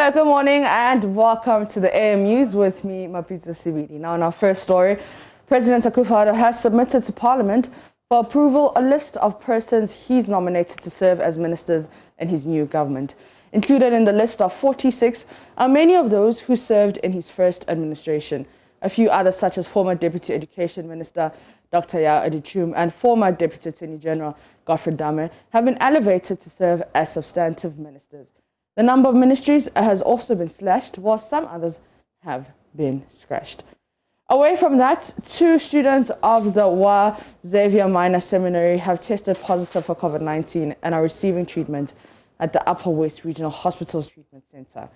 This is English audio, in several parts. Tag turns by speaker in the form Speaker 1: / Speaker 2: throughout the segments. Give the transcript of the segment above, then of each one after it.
Speaker 1: Hello, good morning and welcome to the AM News with me, Mapita Sibidi. Now in our first story, President Akufo-Addo has submitted to Parliament for approval a list of persons he's nominated to serve as ministers in his new government. Included in the list of 46 are many of those who served in his first administration. A few others, such as former Deputy Education Minister Dr. Yao Edichum and former Deputy Attorney General Godfrey Dame, have been elevated to serve as substantive ministers. The number of ministries has also been slashed, while some others have been scratched. Away from that, 2 students of the Wa Xavier Minor Seminary have tested positive for COVID-19 and are receiving treatment at the Upper West Regional Hospital's Treatment Center.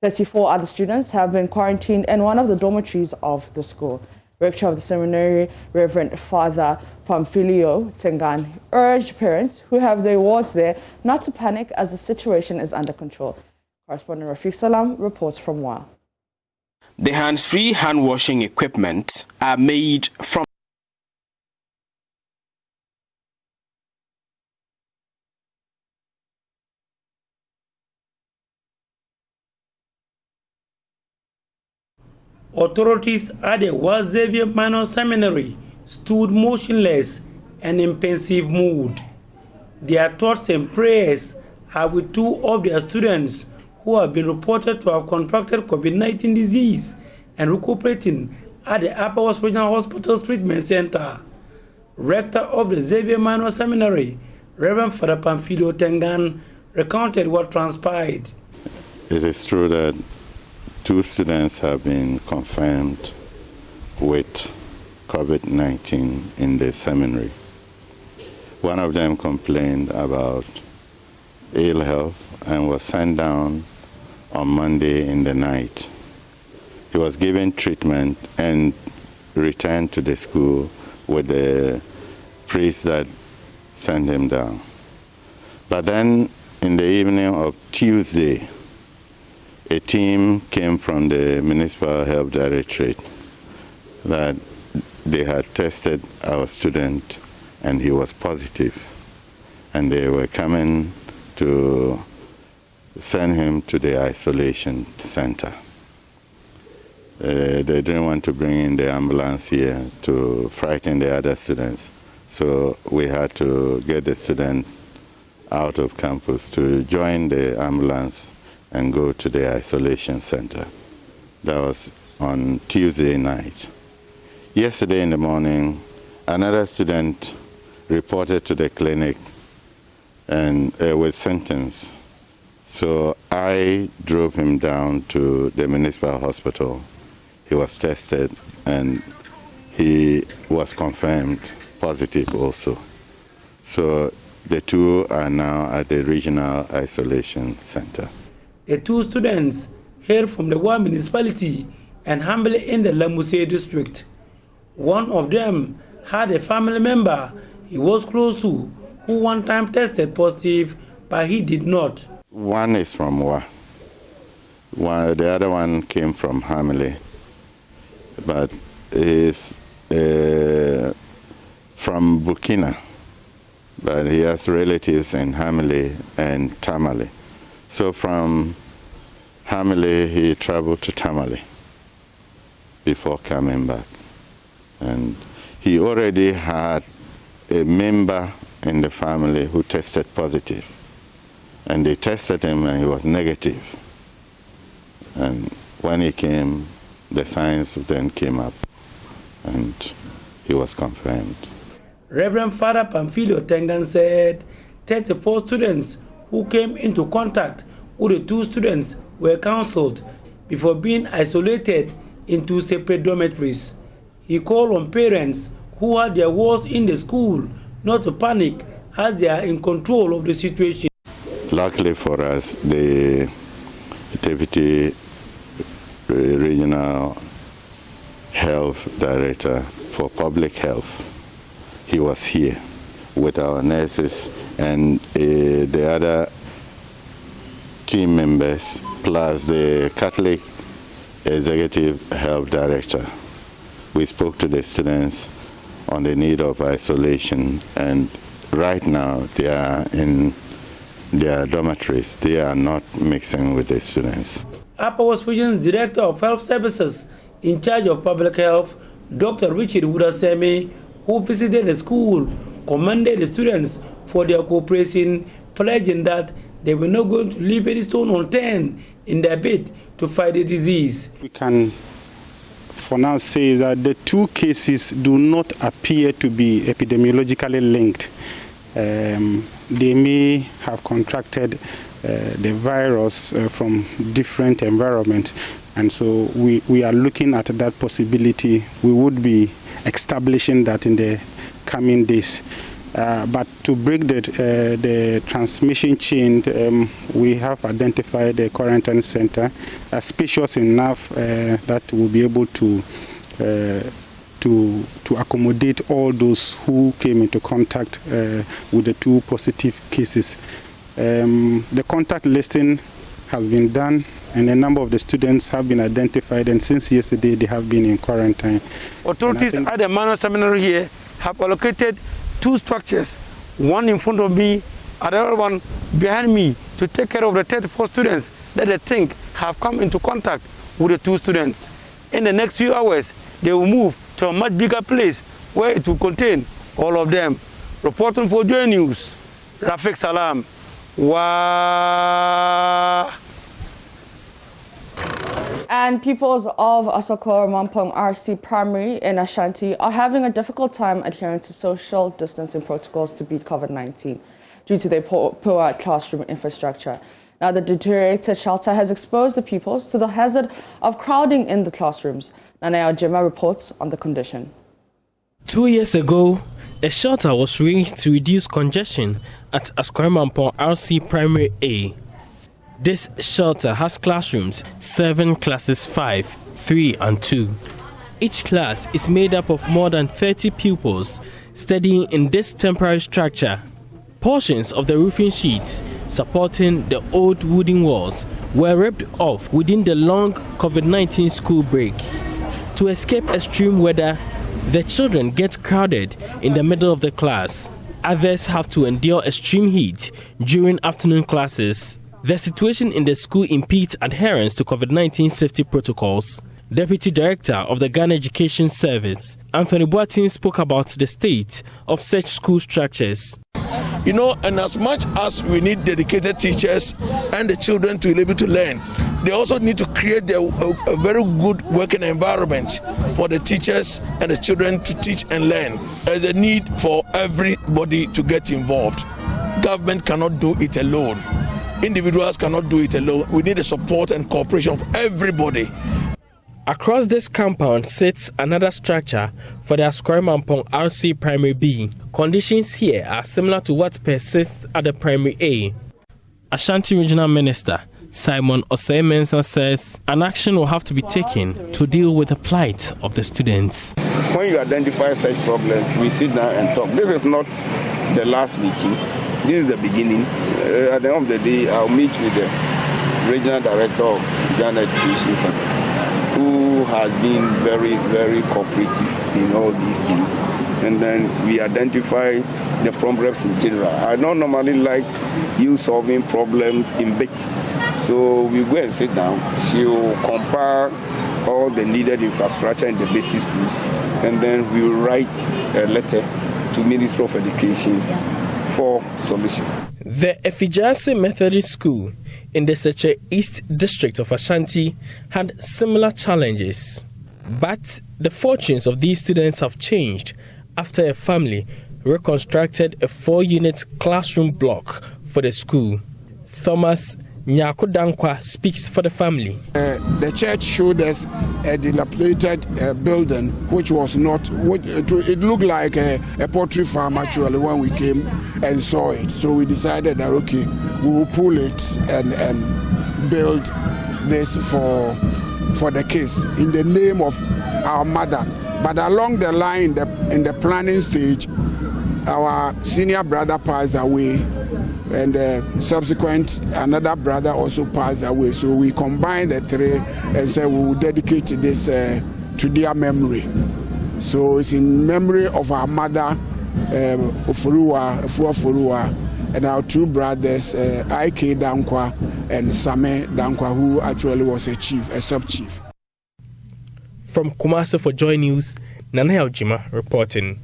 Speaker 1: 34 other students have been quarantined in one of the dormitories of the school. Rector of the seminary, Reverend Father Pamphilio Tengan, urged parents who have their wards there not to panic as the situation is under control. Correspondent Rafiq Salam reports from Wa.
Speaker 2: The hands-free hand-washing equipment are made from
Speaker 3: Authorities at the Wa Xavier Minor Seminary stood motionless and in pensive mood. Their thoughts and prayers are with 2 of their students who have been reported to have contracted COVID-19 disease and recuperating at the Upper West Regional Hospital's Treatment Center. Rector of the Xavier Minor Seminary, Reverend Father Pamphilio Tengan, recounted what transpired.
Speaker 4: It is true that 2 students have been confirmed with COVID-19 in the seminary. One of them complained about ill health and was sent down on Monday in the night. He was given treatment and returned to the school with the priest that sent him down. But then in the evening of Tuesday, a team came from the Municipal Health Directorate that they had tested our student and he was positive. And they were coming to send him to the isolation center. They didn't want to bring in the ambulance here to frighten the other students. So we had to get the student out of campus to join the ambulance and go to the isolation center. That was on Tuesday night. Yesterday in the morning, another student reported to the clinic and with symptoms. So I drove him down to the municipal hospital. He was tested and he was confirmed positive also. So the 2 are now at the regional isolation center.
Speaker 3: The 2 students hail from the Wa municipality and Hambele in the Lamuse district. One of them had a family member he was close to who one time tested positive, but he did not.
Speaker 4: One is from Wa. The other one came from Hamele, but is from Burkina, but he has relatives in Hamele and Tamale. So from Hamele, he traveled to Tamale before coming back. And he already had a member in the family who tested positive. And they tested him and he was negative. And when he came, the signs then came up and he was confirmed.
Speaker 3: Reverend Father Pamphilio Tengan said 34 students who came into contact with the 2 students were counseled before being isolated in 2 separate dormitories. He called on parents who had their wards in the school not to panic as they are in control of the situation.
Speaker 4: Luckily for us, the Deputy Regional Health Director for Public Health, he was here with our nurses and the other team members, plus the Catholic Executive Health Director. We spoke to the students on the need of isolation, and right now they are in their dormitories. They are not mixing with the students.
Speaker 3: Upper West Region's Director of Health Services in charge of public health, Dr. Richard Wudasemi, who visited the school, commended the students for their cooperation, pledging that they were not going to leave any stone unturned in their bid to fight the disease.
Speaker 5: We can for now say that the two cases do not appear to be epidemiologically linked. They may have contracted the virus from different environments, and so we are looking at that possibility. We would be establishing that in the coming days. But to break the transmission chain, we have identified the quarantine center as spacious enough that will be able to accommodate all those who came into contact with the two positive cases. The contact listing has been done, and a number of the students have been identified, and since yesterday they have been in quarantine.
Speaker 3: Authorities at the Manhyia Seminary here have allocated two structures, one in front of me, another one behind me, to take care of the 34 students that they think have come into contact with the two students. In the next few hours, they will move to a much bigger place where it will contain all of them. Reporting for Joy News, Rafiq Salam. Wow.
Speaker 1: And pupils of Asokor Mampong RC Primary in Ashanti are having a difficult time adhering to social distancing protocols to beat COVID-19 due to their poor classroom infrastructure. Now, the deteriorated shelter has exposed the pupils to the hazard of crowding in the classrooms. Nanaya Jema reports on the condition.
Speaker 6: 2 years ago, a shelter was raised to reduce congestion at Asokor Mampong RC Primary A. This shelter has classrooms, 7 classes 5, 3 and 2. Each class is made up of more than 30 pupils studying in this temporary structure. Portions of the roofing sheets supporting the old wooden walls were ripped off within the long COVID-19 school break. To escape extreme weather, the children get crowded in the middle of the class. Others have to endure extreme heat during afternoon classes. The situation in the school impedes adherence to COVID-19 safety protocols. Deputy Director of the Ghana Education Service, Anthony Boatin, spoke about the state of such school structures.
Speaker 7: You know, and as much as we need dedicated teachers and the children to be able to learn, they also need to create a very good working environment for the teachers and the children to teach and learn. There is a need for everybody to get involved. Government cannot do it alone. Individuals cannot do it alone. We need the support and cooperation of everybody.
Speaker 6: Across this compound sits another structure for the Asokor Mampong RC Primary B. Conditions here are similar to what persists at the Primary A. Ashanti Regional Minister Simon Osei-Mensah says an action will have to be taken to deal with the plight of the students.
Speaker 8: When you identify such problems, we sit down and talk. This is not the last meeting. This is the beginning. At the end of the day, I'll meet with the Regional Director of Ghana Education Service, who has been very, very cooperative in all these things. And then we identify the problems in general. I don't normally like you solving problems in bits. So we go and sit down. She will compile all the needed infrastructure in the basic schools. And then we will write a letter to Ministry of Education for solution.
Speaker 6: The Efijase Methodist School in the Seche East District of Ashanti had similar challenges. But the fortunes of these students have changed after a family reconstructed a 4-unit classroom block for the school. Thomas Nyakudankwa speaks for the family.
Speaker 9: The church showed us a dilapidated building, which was not, it looked like a poultry farm actually when we came and saw it. So we decided that, okay, we will pull it and build this for the kids in the name of our mother. But along the line, in the planning stage, our senior brother passed away, and subsequent another brother also passed away. So we combined the three and said we will dedicate this to their memory. So it's in memory of our mother, Ofuruwa, and our two brothers, I.K. Dankwa and Same Dankwa, who actually was a chief, a sub-chief.
Speaker 6: From Kumasi for Joy News, Nana Ojima reporting.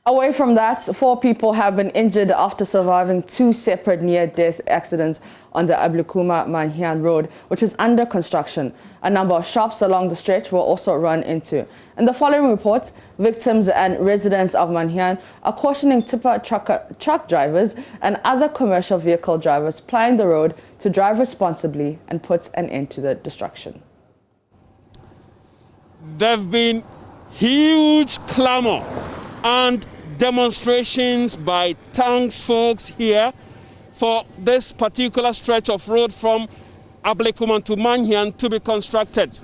Speaker 1: Away from that, 4 people have been injured after surviving 2 separate near-death accidents on the Manhyia road, which is under construction. A number of shops along the stretch were also run into. In the following report, victims and residents of Manhyia are cautioning tipper truck drivers and other commercial vehicle drivers plying the road to drive responsibly and put an end to the destruction.
Speaker 10: There have been huge clamor and demonstrations by townsfolk here for this particular stretch of road from Ablekuman to Manhyia to be constructed.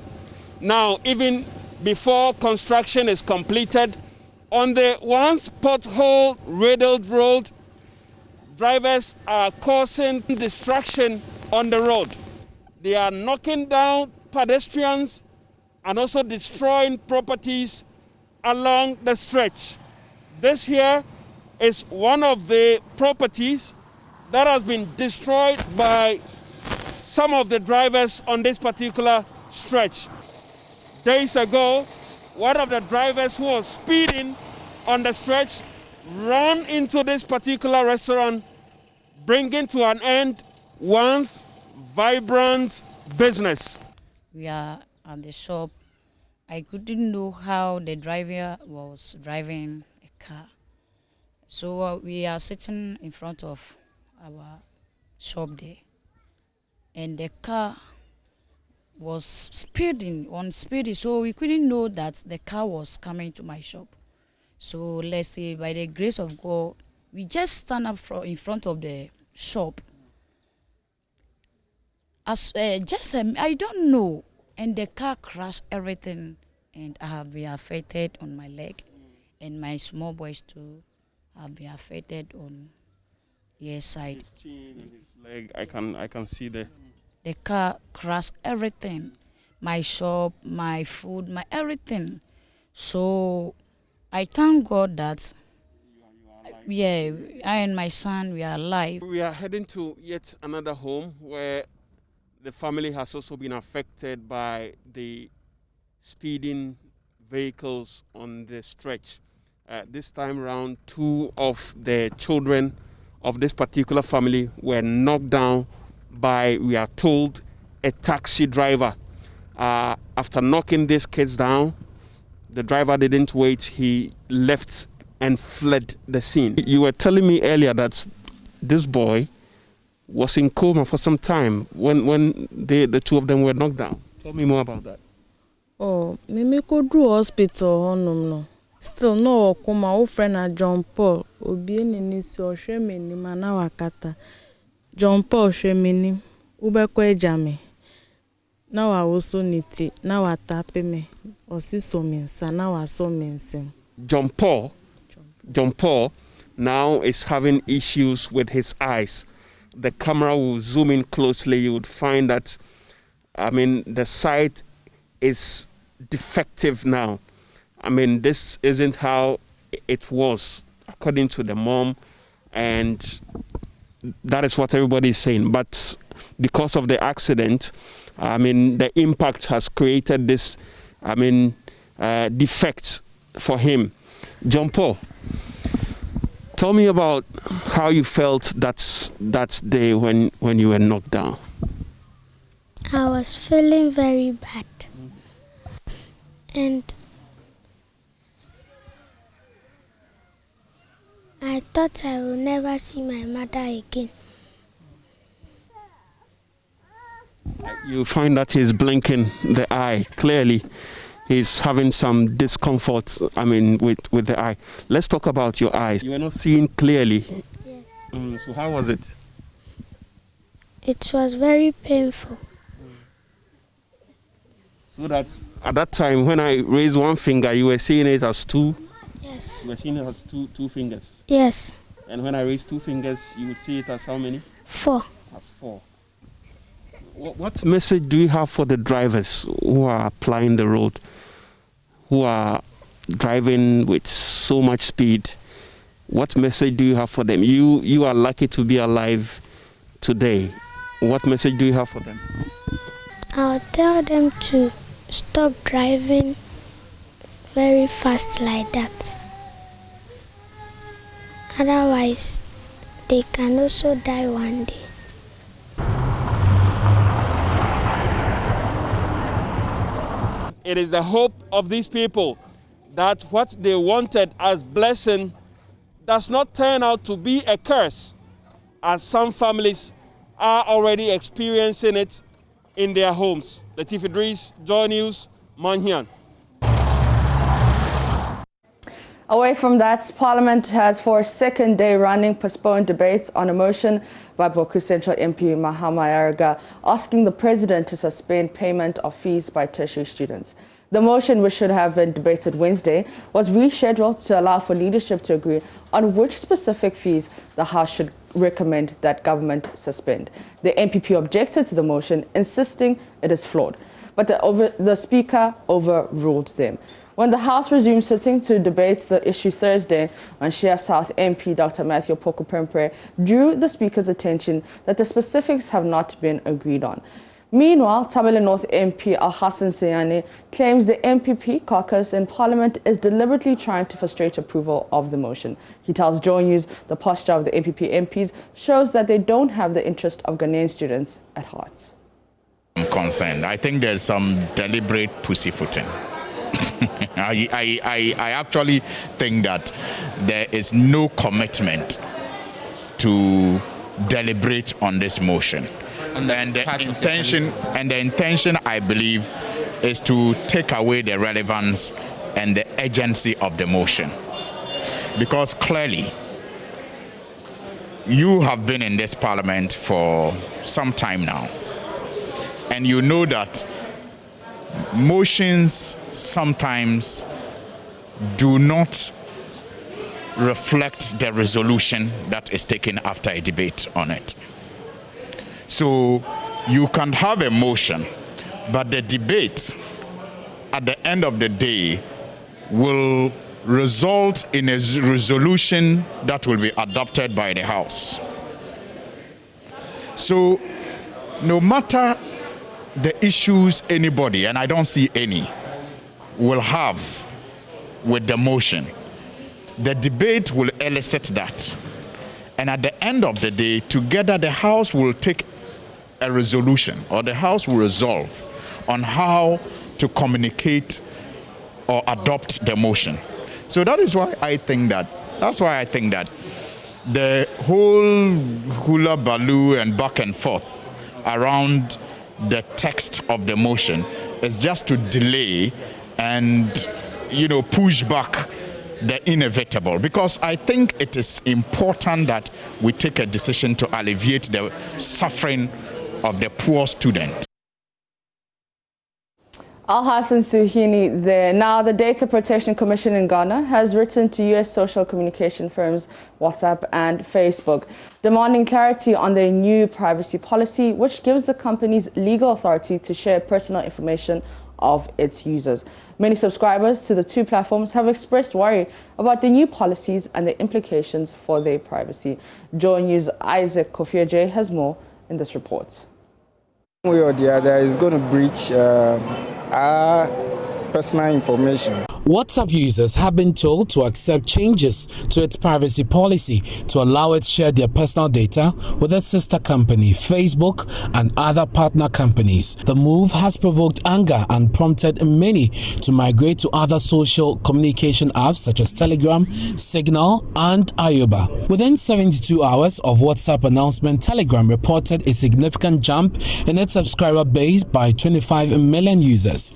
Speaker 10: Now, even before construction is completed, on the once pothole-riddled road, drivers are causing destruction on the road. They are knocking down pedestrians and also destroying properties along the stretch. This here is one of the properties that has been destroyed by some of the drivers on this particular stretch. Days ago, one of the drivers who was speeding on the stretch ran into this particular restaurant, bringing to an end once vibrant business.
Speaker 11: We are at the shop. I couldn't know how the driver was driving a car. So we are sitting in front of our shop there. And the car was speeding, so we couldn't know that the car was coming to my shop. So let's say by the grace of God, we just stand up in front of the shop. I don't know. And the car crashed everything, and I have been affected on my leg, and my small boys too have been affected on his side.
Speaker 10: His chin and his leg, I can see the
Speaker 11: car crashed everything, my shop, my food, my everything. So I thank God that I and my son, we are alive.
Speaker 10: We are heading to yet another home where the family has also been affected by the speeding vehicles on the stretch. This time around, 2 of the children of this particular family were knocked down by, we are told, a taxi driver. After knocking these kids down, the driver didn't wait. He left and fled the scene. You were telling me earlier that this boy was in coma for some time when the 2 of them were knocked down. Tell me more about that.
Speaker 12: Oh, me go to hospital no. Still no coma. O friend John Paul obi ni si ohwe me ni mana wakata. John Paul hwe me ni ubekọ ejame. Na wa woso niti na wa tape me osiso mensa na wa so mensem.
Speaker 10: John Paul now is having issues with his eyes. The camera will zoom in closely. You would find that, the sight is defective now. This isn't how it was, according to the mom, and that is what everybody is saying. But because of the accident, the impact has created this, defect for him. John Paul, tell me about how you felt that day when you were knocked down.
Speaker 13: I was feeling very bad. And I thought I will never see my mother again.
Speaker 10: You find that he's blinking the eye clearly. He's having some discomfort, with the eye. Let's talk about your eyes. You were not seeing clearly.
Speaker 13: Yes.
Speaker 10: So how was it?
Speaker 13: It was very painful.
Speaker 10: So that at that time, when I raised one finger, you were seeing it as 2?
Speaker 13: Yes.
Speaker 10: You were seeing it as two fingers?
Speaker 13: Yes.
Speaker 10: And when I raised 2 fingers, you would see it as how many?
Speaker 13: 4.
Speaker 10: As 4. What message do you have for the drivers who are plying the road, who are driving with so much speed? What message do you have for them? You are lucky to be alive today. What message do you have for them?
Speaker 13: I'll tell them to stop driving very fast like that. Otherwise, they can also die one day.
Speaker 10: It is the hope of these people that what they wanted as blessing does not turn out to be a curse, as some families are already experiencing it in their homes. Latif Idris, Joy News, Manhyia.
Speaker 1: Away from that, Parliament has for a second day running postponed debates on a motion by Boku Central MP Manhyia asking the President to suspend payment of fees by tertiary students. The motion, which should have been debated Wednesday, was rescheduled to allow for leadership to agree on which specific fees the House should recommend that government suspend. The MPP objected to the motion, insisting it is flawed, but the Speaker overruled them. When the House resumed sitting to debate the issue Thursday, Manhyia South MP Dr. Matthew Poko-Prempeh drew the Speaker's attention that the specifics have not been agreed on. Meanwhile, Tamale North MP Al-Hassan Sayani claims the MPP caucus in Parliament is deliberately trying to frustrate approval of the motion. He tells Joy News the posture of the MPP MPs shows that they don't have the interest of Ghanaian students at heart.
Speaker 14: I'm concerned. I think there's some deliberate pussyfooting. I actually think that there is no commitment to deliberate on this motion. And the intention, I believe, is to take away the relevance and the urgency of the motion. Because clearly, you have been in this Parliament for some time now, and you know that motions sometimes do not reflect the resolution that is taken after a debate on it. So you can have a motion, but the debate at the end of the day will result in a resolution that will be adopted by the House. So no matter the issues anybody, and I don't see any, will have with the motion, the debate will elicit that. And at the end of the day, together the House will take a resolution, or the House will resolve on how to communicate or adopt the motion. So that is why I think that, the whole hula baloo and back and forth around the text of the motion is just to delay and, push back the inevitable, because I think it is important that we take a decision to alleviate the suffering of the poor student.
Speaker 1: Al-Hassan Suhini there. Now, the Data Protection Commission in Ghana has written to U.S. social communication firms WhatsApp and Facebook, demanding clarity on their new privacy policy, which gives the companies legal authority to share personal information of its users. Many subscribers to the two platforms have expressed worry about the new policies and the implications for their privacy. Joy News' Isaac Kofiaje has more in this report.
Speaker 15: One way or the other is going to breach our personal information.
Speaker 16: WhatsApp users have been told to accept changes to its privacy policy to allow it to share their personal data with its sister company, Facebook, and other partner companies. The move has provoked anger and prompted many to migrate to other social communication apps such as Telegram, Signal, and Ayoba. Within 72 hours of WhatsApp announcement, Telegram reported a significant jump in its subscriber base by 25 million users.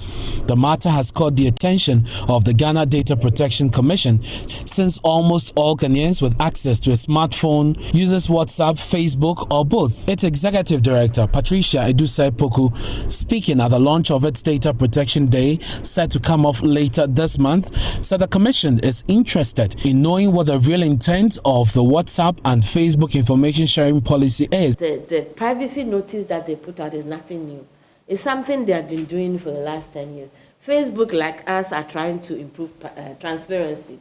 Speaker 16: The matter has caught the attention of the Ghana Data Protection Commission, since almost all Ghanaians with access to a smartphone uses WhatsApp, Facebook, or both. Its Executive Director, Patricia Edusai-Poku, speaking at the launch of its Data Protection Day, set to come off later this month, said the Commission is interested in knowing what the real intent of the WhatsApp and Facebook information sharing policy is.
Speaker 17: The privacy notice that they put out is nothing new. It's something they have been doing for the last 10 years. Facebook, like us, are trying to improve transparency.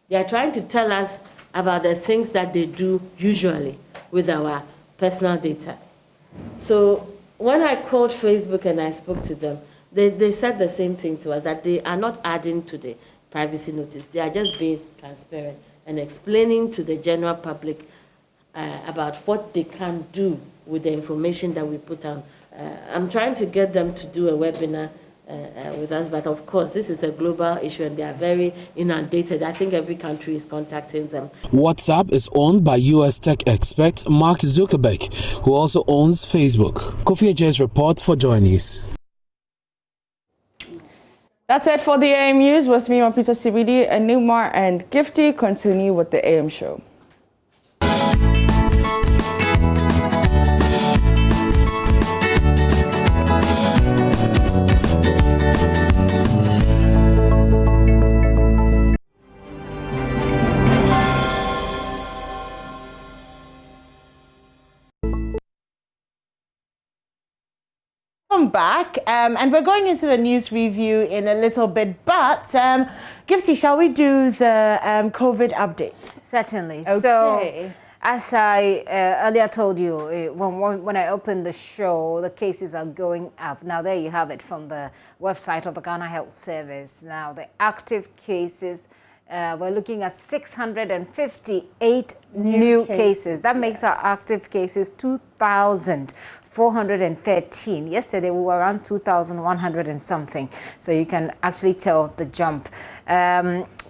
Speaker 17: They are trying to tell us about the things that they do usually with our personal data. So when I called Facebook and I spoke to them, they said the same thing to us, that they are not adding to the privacy notice. They are just being transparent and explaining to the general public about what they can do with the information that we put on. I'm trying to get them to do a webinar with us, but of course, this is a global issue and they are very inundated. I think every country is contacting them.
Speaker 16: WhatsApp is owned by US tech expert Mark Zuckerberg, who also owns Facebook. Kofi Ajay's report for Joy News.
Speaker 1: That's it for the AM News. With me, Mapita CBD, and Newmar and Gifty continue with the AM show.
Speaker 18: Back and we're going into the news review in a little bit, but Gifty, shall we do the COVID update?
Speaker 19: Certainly.
Speaker 18: Okay.
Speaker 19: So as I earlier told you, when I opened the show, the cases are going up. Now there you have it from the website of the Ghana Health Service. Now the active cases, we're looking at 658 new cases. That makes our active cases 2,413. Yesterday we were around 2,100 and something. So you can actually tell the jump.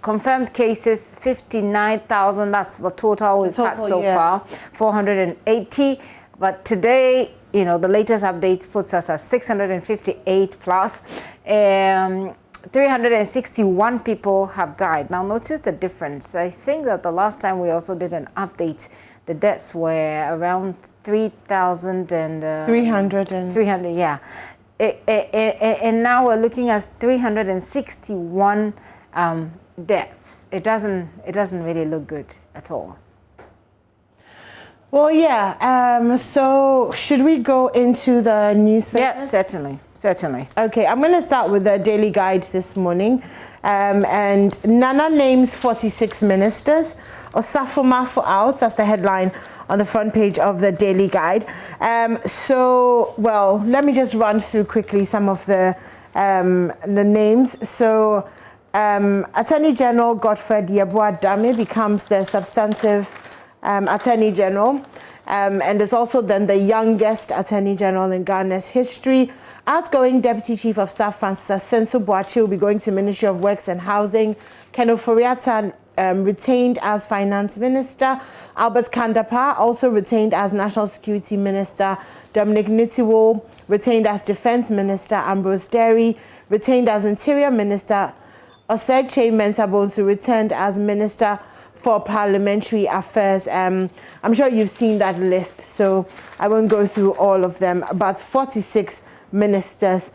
Speaker 19: Confirmed cases 59,000. That's the total we've had so far. 480. But today, you know, the latest update puts us at 658 plus. 361 people have died. Now notice the difference. I think that the last time we also did an update, the deaths were around 3,000 and 300, yeah. And now we're looking at 361 deaths. It doesn't really look good at all.
Speaker 18: Well, yeah. So should we go into the newspapers?
Speaker 19: Yeah, certainly.
Speaker 18: Okay, I'm going to start with the Daily Guide this morning. And Nana names 46 ministers. Osafo out. That's the headline on the front page of the Daily Guide. So, well, let me just run through quickly some of the names. So, Attorney General Godfred Yeboah Dame becomes the substantive Attorney General. And is also then the youngest Attorney General in Ghana's history. Outgoing Deputy Chief of Staff Francis Asenso Boachi will be going to Ministry of Works and Housing. Ken Ofori-Atta retained as Finance Minister. Albert Kandapa also retained as National Security Minister. Dominic Nitiwol retained as Defense Minister. Ambrose Derry retained as Interior Minister. Oseche Mensah-Bonsu returned as Minister for Parliamentary Affairs. I'm sure you've seen that list, so I won't go through all of them, but 46 ministers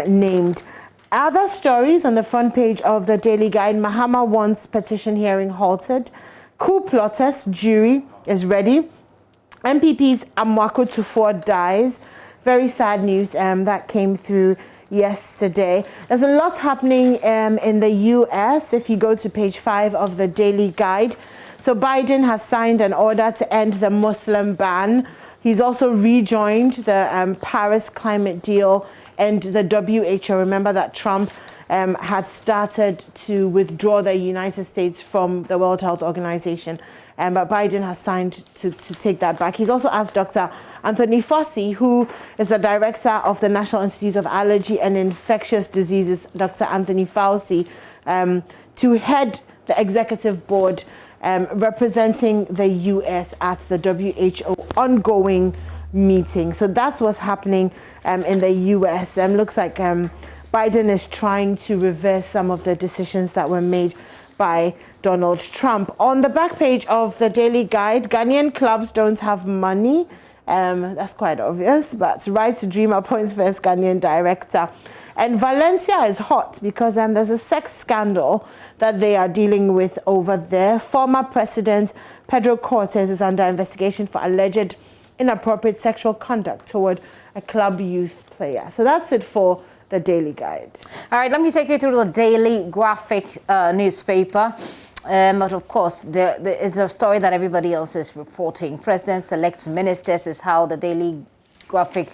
Speaker 18: named. Other stories on the front page of the Daily Guide. Mahama wants petition hearing halted. Coup plotters jury is ready. MPP's Amwako Tufor dies. Very sad news that came through yesterday. There's a lot happening in the US if you go to page 5 of the Daily Guide. So Biden has signed an order to end the Muslim ban. He's also rejoined the Paris climate deal and the WHO. Remember that Trump had started to withdraw the United States from the World Health Organization. But Biden has signed to take that back. He's also asked Dr. Anthony Fauci, who is the director of the National Institute of Allergy and Infectious Diseases, Dr. Anthony Fauci, to head the executive board representing the U.S. at the WHO ongoing meeting. So that's what's happening in the U.S. Looks like Biden is trying to reverse some of the decisions that were made by Donald Trump. On the back page of the Daily Guide, Ghanaian clubs don't have money. That's quite obvious, but Right to Dream appoints first Ghanaian director. And Valencia is hot because there's a sex scandal that they are dealing with over there. Former President Pedro Cortes is under investigation for alleged inappropriate sexual conduct toward a club youth player. So that's it for the Daily Guide.
Speaker 19: All right, let me take you through the Daily Graphic newspaper. But of course, it's a story that everybody else is reporting. President selects ministers is how the Daily Graphic,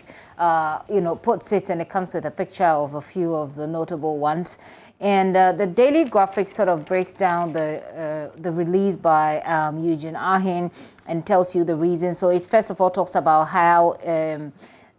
Speaker 19: puts it, and it comes with a picture of a few of the notable ones. And the Daily Graphic sort of breaks down the release by Eugene Ahin and tells you the reason. So it first of all talks about how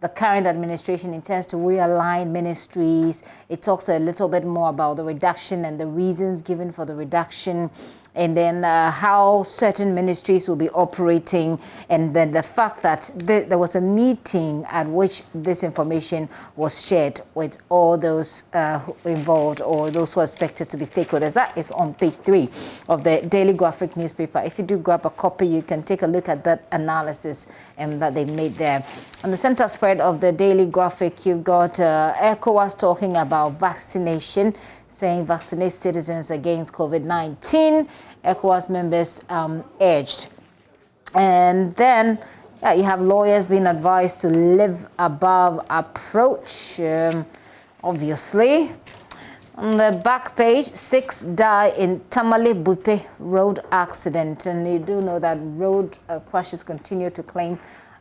Speaker 19: the current administration intends to realign ministries. It talks a little bit more about the reduction and the reasons given for the reduction, and then how certain ministries will be operating, and then the fact that there was a meeting at which this information was shared with all those involved or those who are expected to be stakeholders. That is on page 3 of the Daily Graphic newspaper. If you do grab a copy, you can take a look at that analysis that they made there. On the center spread of the Daily Graphic, you've got ECOWAS talking about vaccination, saying vaccinate citizens against COVID-19. ECOWAS members urged. And then you have lawyers being advised to live above approach, obviously. On the back page, 6 die in Tamale Bupe road accident. And you do know that road crashes continue to claim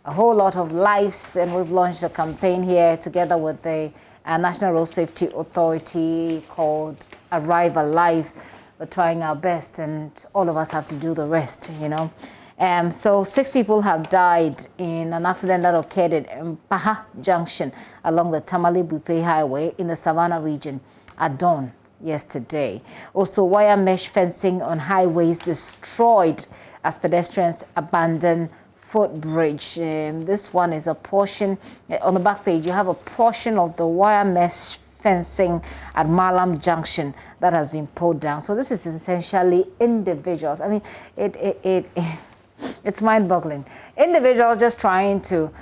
Speaker 19: a whole lot of lives. And we've launched a campaign here together with the National Road Safety Authority called Arrive Alive. We're trying our best, and all of us have to do the rest, So 6 people have died in an accident that occurred in Paha Junction along the Tamale Bupe Highway in the Savannah region at dawn yesterday. Also, wire mesh fencing on highways destroyed as pedestrians abandon footbridge. This one is a portion on the back page. You have a portion of the wire mesh fencing at Malam Junction that has been pulled down. So this is essentially individuals. I mean, it's mind-boggling. Individuals just trying to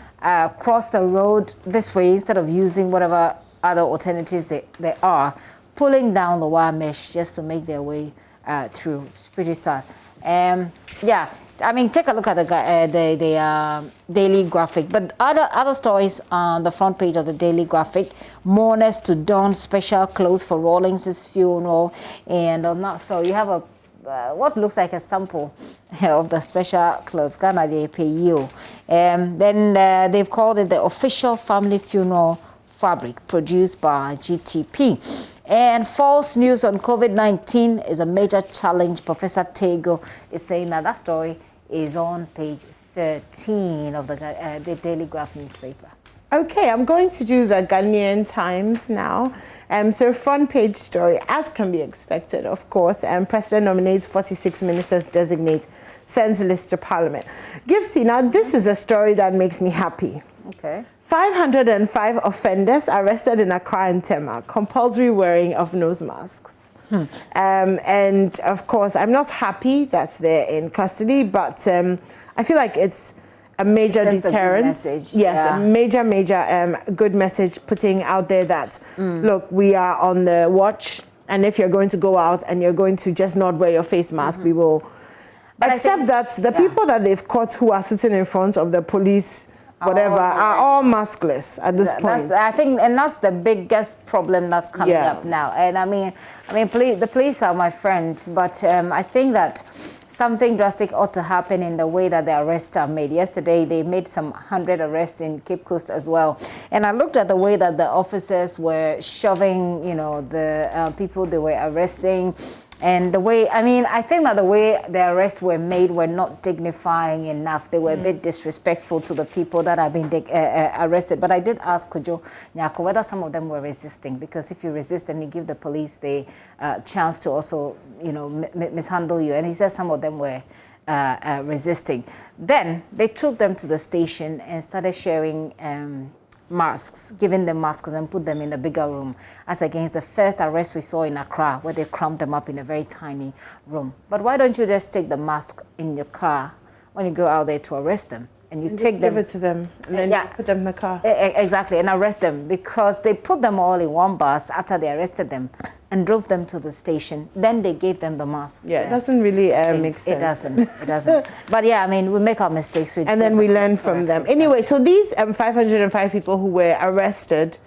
Speaker 19: cross the road this way instead of using whatever other alternatives they are, pulling down the wire mesh just to make their way through. It's pretty sad. I mean, take a look at the Daily Graphic. But other stories on the front page of the Daily Graphic: mourners to don special clothes for Rawlings' funeral. And on that story, you have what looks like a sample of the special clothes. Ghana they pay you. Then they've called it the official family funeral fabric produced by GTP. And false news on COVID-19 is a major challenge. Professor Tego is saying that story is on page 13 of the Daily Graph newspaper.
Speaker 18: Okay, I'm going to do the Ghanaian Times now. So front page story, as can be expected, of course. President nominates 46 ministers, designate, sends list to Parliament. Gifty, now this is a story that makes me happy.
Speaker 19: Okay.
Speaker 18: 505 offenders arrested in Accra and Tema, compulsory wearing of nose masks. And of course, I'm not happy that they're in custody, but I feel like it's a major deterrent.
Speaker 19: Message.
Speaker 18: Yes,
Speaker 19: Yeah.
Speaker 18: a major good message putting out there that, look, we are on the watch, and if you're going to go out and you're going to just not wear your face mask, we will. But except that the people that they've caught who are sitting in front of the police are all maskless at this point.
Speaker 19: I think, and that's the biggest problem that's coming up now. And I mean, the police are my friends, but I think that something drastic ought to happen in the way that the arrests are made. Yesterday, they made some 100 arrests in Cape Coast as well. And I looked at the way that the officers were shoving, the people they were arresting. And the way, I think that the way the arrests were made were not dignifying enough. They were a bit disrespectful to the people that have been arrested. But I did ask Kojo Nyako whether some of them were resisting, because if you resist, then you give the police the chance to also, mishandle you. And he said some of them were resisting. Then they took them to the station and started sharing masks, giving them masks and put them in a bigger room, as against the first arrest we saw in Accra, where they crammed them up in a very tiny room. But why don't you just take the mask in your car when you go out there to arrest them? And you take them,
Speaker 18: give it to them, and then you put them in the car.
Speaker 19: Exactly, and arrest them, because they put them all in one bus after they arrested them and drove them to the station. Then they gave them the masks.
Speaker 18: Yeah, it doesn't really make sense.
Speaker 19: It doesn't. But yeah, we make our mistakes.
Speaker 18: And then we learn from them. Anyway, so these 505 people who were arrested,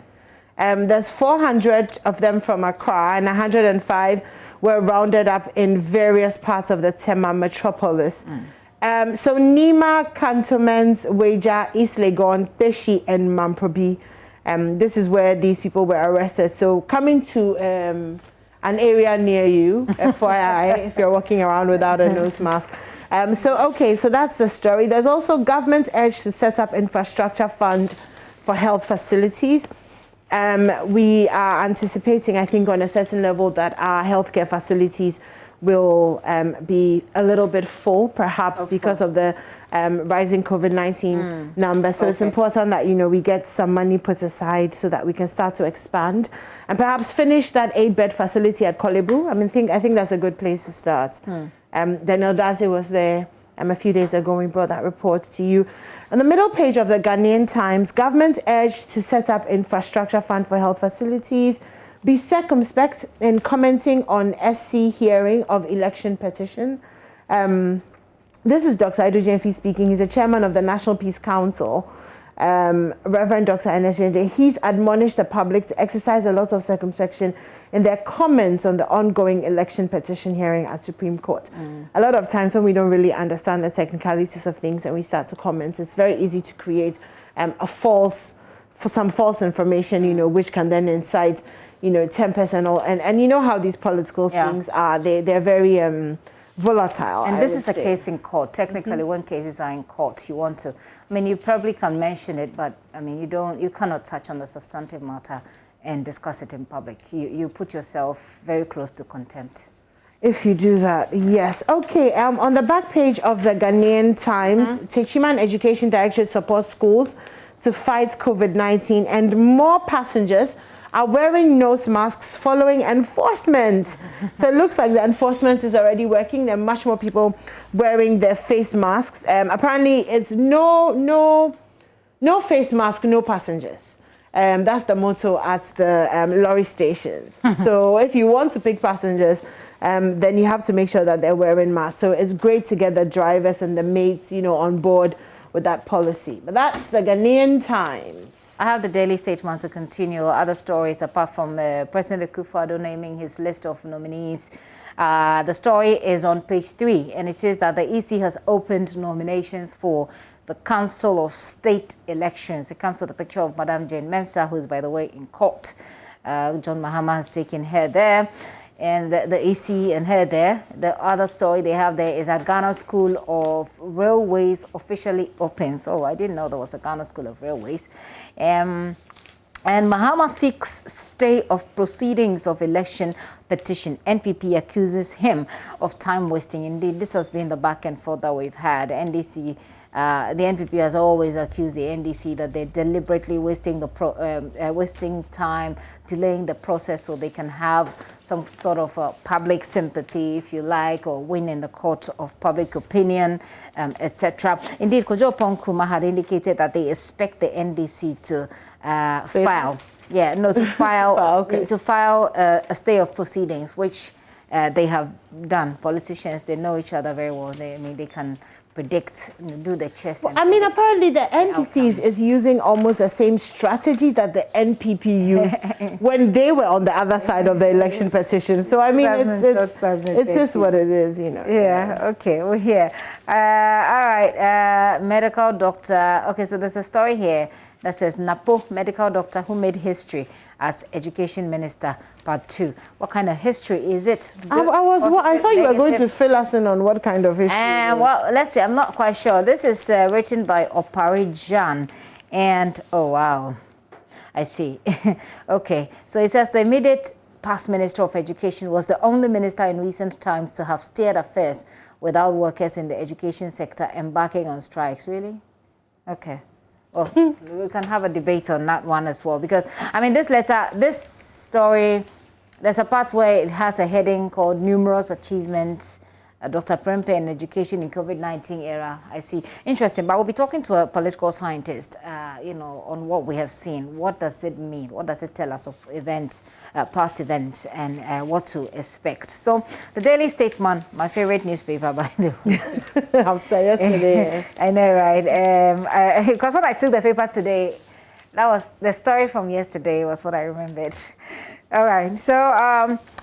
Speaker 18: there's 400 of them from Accra, and 105 were rounded up in various parts of the Tema metropolis. So Nima cantonments, Weja, East Legon, Peshi, and Mamprobi. This is where these people were arrested. So coming to an area near you, FYI, if you're walking around without a nose mask. So that's the story. There's also government urge to set up infrastructure fund for health facilities. We are anticipating, I think, on a certain level that our healthcare facilities will be a little bit full, perhaps because of the rising COVID-19 numbers. So it's important that, we get some money put aside so that we can start to expand and perhaps finish that 8-bed facility at Kolebu. I think that's a good place to start. Daniel Daze was there a few days ago. We brought that report to you. On the middle page of the Ghanaian Times, government urged to set up infrastructure fund for health facilities. Be circumspect in commenting on SC hearing of election petition. This is Dr. Aido Jemfi speaking. He's the chairman of the National Peace Council. Reverend Dr. Eneshenje, he's admonished the public to exercise a lot of circumspection in their comments on the ongoing election petition hearing at Supreme Court. A lot of times when we don't really understand the technicalities of things and we start to comment, it's very easy to create some false information, which can then incite, tempers and all. And you know how these political things are. They're very volatile.
Speaker 19: And this is a case in court. Technically, when cases are in court, you want to, you probably can mention it, but you cannot touch on the substantive matter and discuss it in public. You put yourself very close to contempt.
Speaker 18: If you do that, yes. Okay, on the back page of the Ghanaian Times, Techiman Education Directorate supports schools to fight COVID-19 and more passengers are wearing nose masks following enforcement. So it looks like the enforcement is already working. There are much more people wearing their face masks. Apparently, it's no face mask, no passengers. That's the motto at the lorry stations. So if you want to pick passengers, then you have to make sure that they're wearing masks. So it's great to get the drivers and the mates, on board with that policy. But that's the Ghanaian Times.
Speaker 19: I have the Daily Statement to continue. Other stories apart from President Akufo-Addo naming his list of nominees. The story is on page 3, and it says that the EC has opened nominations for the Council of State Elections. It comes with a picture of Madam Jane Mensah, who is, by the way, in court. John Mahama has taken her there, and the EC and her there. The other story they have there is that Ghana School of Railways officially opens. Oh, I didn't know there was a Ghana School of Railways. And Mahama seeks stay of proceedings of election petition. NPP accuses him of time wasting. Indeed, this has been the back and forth that we've had. NDC, the NPP has always accused the NDC that they're deliberately wasting wasting time, delaying the process so they can have some sort of public sympathy, if you like, or win in the court of public opinion, etc. Indeed, Kojo Ponkrumah had indicated that they expect the NDC to file. Yeah, no, to file to file a stay of proceedings, which they have done. Politicians, they know each other very well. They can predict, do the chess.
Speaker 18: Well, apparently the NDC is using almost the same strategy that the NPP used when they were on the other side of the election petition. So it's just what it is,
Speaker 19: Yeah. Okay. We're here. All right. Medical doctor. Okay. So there's a story here that says Napo medical doctor who made history as education minister, part 2. What kind of history is it?
Speaker 18: I thought you were going to fill us in on what kind of history.
Speaker 19: Well, let's see. I'm not quite sure. This is written by Opari Jan. And, oh, wow. I see. Okay. So it says the immediate past Minister of Education was the only minister in recent times to have steered affairs without workers in the education sector embarking on strikes. Really? Okay. Well, we can have a debate on that one as well, because, this story, there's a part where it has a heading called Numerous Achievements, Dr. Prempe in Education in COVID-19 era. I see. Interesting, but we'll be talking to a political scientist, on what we have seen. What does it mean? What does it tell us of events, past events, and what to expect? So, the Daily Statesman, my favorite newspaper, by the way.
Speaker 18: After yesterday.
Speaker 19: I know, right? Because when I took the paper today, that was the story from yesterday was what I remembered. All right. So,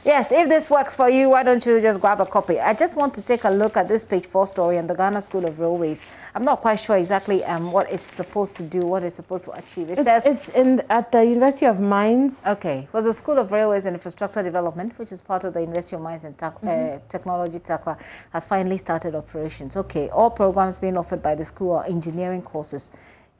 Speaker 19: Yes, if this works for you, why don't you just grab a copy? I just want to take a look at this page 4 story on the Ghana School of Railways. I'm not quite sure exactly what it's supposed to do, what it's supposed to achieve. It says
Speaker 18: it's at the University of Mines.
Speaker 19: Okay, well, the School of Railways and Infrastructure Development, which is part of the University of Mines and Technology, TAQA, has finally started operations. Okay, all programs being offered by the school are engineering courses.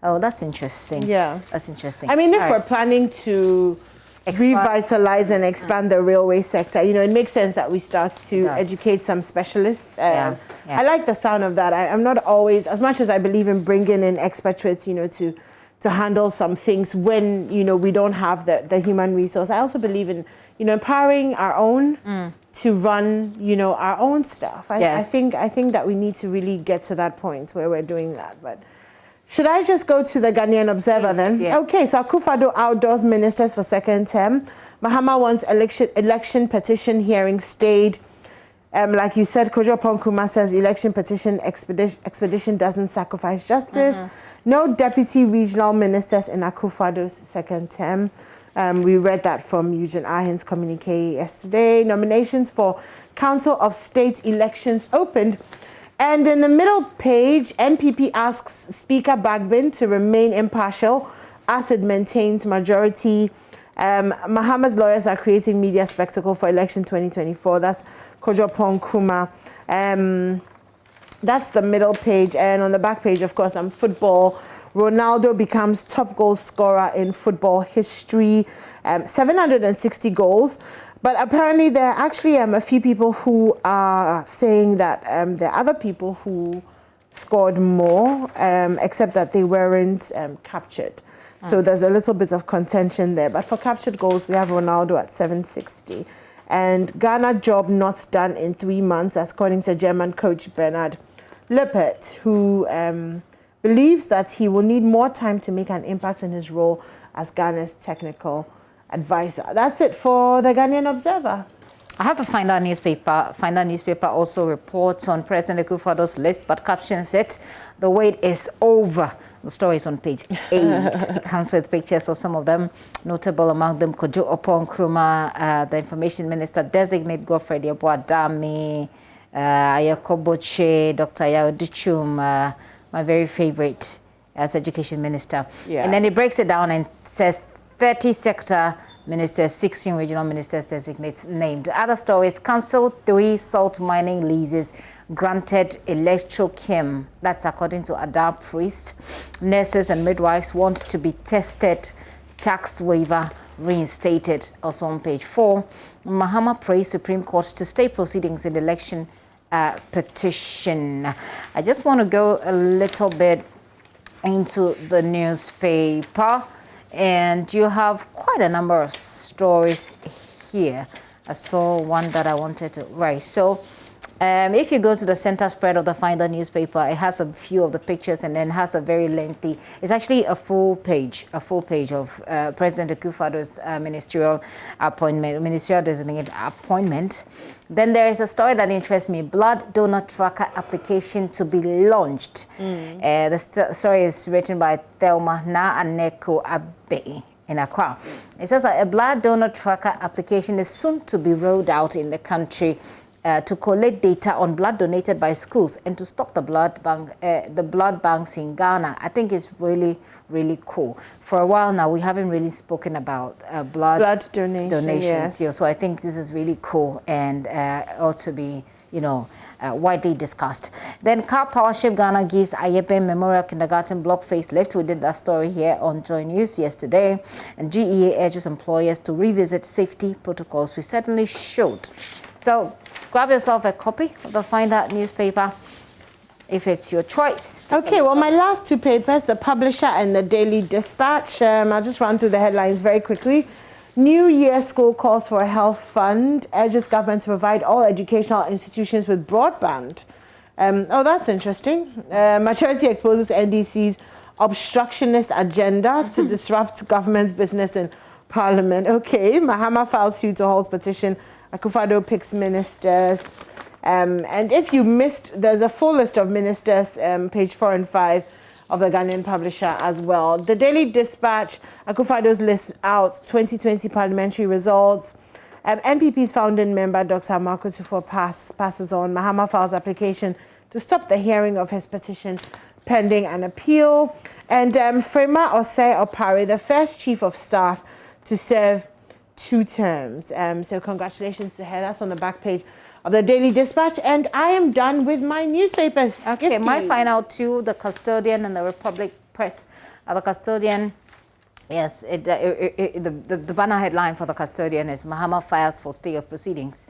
Speaker 19: Oh, that's interesting.
Speaker 18: Yeah,
Speaker 19: that's interesting.
Speaker 18: I mean, if we're planning to revitalize and expand the railway sector, you know, it makes sense that we start to educate some specialists. I like the sound of that. I'm not always, as much as I believe in bringing in expatriates, you know, to handle some things when, you know, we don't have the human resource. I also believe in, you know, empowering our own to run, you know, our own stuff. I think that we need to really get to that point where we're doing that. But should I just go to the Ghanaian Observer then?
Speaker 19: Yeah.
Speaker 18: Okay, so Akufo-Addo outdoors ministers for second term. Mahama wants election petition hearing stayed. Like you said, Kojo Nkrumah says election petition expedition doesn't sacrifice justice. No deputy regional ministers in Akufo-Addo's second term. We read that from Eugene Ahin's communique yesterday. Nominations for Council of State elections opened. And in the middle page, NPP asks Speaker Bagbin to remain impartial as it maintains majority. Mahama's lawyers are creating media spectacle for election 2024. That's Kojo Nkrumah. That's the middle page. And on the back page, of course, football. Ronaldo becomes top goal scorer in football history. 760 goals. But apparently there are actually a few people who are saying that there are other people who scored more, except that they weren't captured. So there's a little bit of contention there. But for captured goals, we have Ronaldo at 760. And Ghana job not done in 3 months, according to German coach Bernard Lippert, who believes that he will need more time to make an impact in his role as Ghana's technical advisor. That's it for the Ghanaian Observer.
Speaker 19: I have to find our newspaper. Find our newspaper also reports on President Akufo-Addo's list, but captions it, the wait is over. The story is on page 8. It comes with pictures of some of them. Notable among them, Kojo Nkrumah, the information minister designate Godfrey Yeboah-Dame, Ayakoboche, Dr. Yao Dichum, my very favorite as education minister. And then it breaks it down and says 30 sector ministers, 16 regional ministers designates named. Other stories, cancel 3 salt mining leases, granted electrochem. That's according to Adar Priest. Nurses and midwives want to be tested. Tax waiver reinstated. Also on page 4. Mahama prays Supreme Court to stay proceedings in the election petition. I just want to go a little bit into the newspaper. And you have quite a number of stories here. I saw one that I wanted to write. So if you go to the center spread of the Finder newspaper, it has a few of the pictures and then has a very lengthy, it's actually a full page of President Akufo-Addo's ministerial appointment, ministerial designated appointment. Then there is a story that interests me, blood donor tracker application to be launched. The story is written by Thelma Na-Aneko Abe in Accra. It says that a blood donor tracker application is soon to be rolled out in the country to collect data on blood donated by schools and to stop the blood banks in Ghana. I think it's really, really cool. For a while now, we haven't really spoken about blood donations here. So I think this is really cool and ought to be, you know, widely discussed. Then Car Powership Ghana gives Ayebe Memorial Kindergarten block facelift. We did that story here on Joy News yesterday. And GEA urges employers to revisit safety protocols. We certainly should. So grab yourself a copy of the Find Out newspaper if it's your choice.
Speaker 18: Okay, well, my last 2 papers, the Publisher and the Daily Dispatch. I'll just run through the headlines very quickly. New Year School calls for a health fund, urges government to provide all educational institutions with broadband. Oh, that's interesting. Maturity exposes NDC's obstructionist agenda to disrupt government's business in Parliament. Okay, Mahama files suit to halt petition. Akufo-Addo picks ministers. And if you missed, there's a full list of ministers, page 4 and 5 of the Ghanaian Publisher as well. The Daily Dispatch, Akufo-Addo's lists out 2020 parliamentary results. NPP's founding member, Dr. Marco Tufo, passes on Mahama files application to stop the hearing of his petition pending an appeal. And Frema Osei Opare, the first chief of staff to serve 2 terms. So congratulations to her. That's on the back page of the Daily Dispatch. And I am done with my newspapers.
Speaker 19: Okay,
Speaker 18: Gifty.
Speaker 19: my final 2, the Custodian and the Republic Press. The Custodian, yes, the banner headline for the Custodian is Mahama files for stay of proceedings,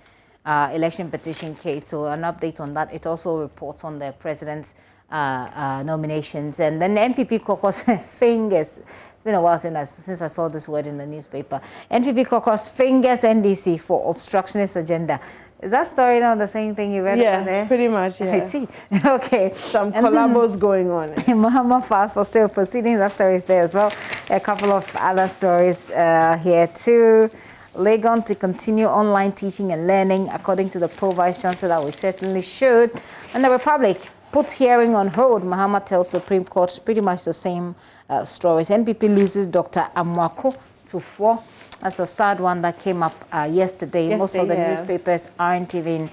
Speaker 19: election petition case. So an update on that. It also reports on the president's nominations. And then the NPP caucus fingers. It's been a while since I saw this word in the newspaper. NPP caucus fingers NDC for obstructionist agenda. Is that story not the same thing you read over there?
Speaker 18: Yeah, pretty much, yeah.
Speaker 19: I see. Okay.
Speaker 18: Some collabos going on.
Speaker 19: Mahama files for still proceedings. That story is there as well. A couple of other stories here too. Legon to continue online teaching and learning, according to the Pro-Vice Chancellor, we certainly should. And the Republic puts hearing on hold. Mahama tells Supreme Court pretty much the same stories. NPP loses Dr. Amwako Tufo. That's a sad one that came up yesterday. Most of the newspapers aren't even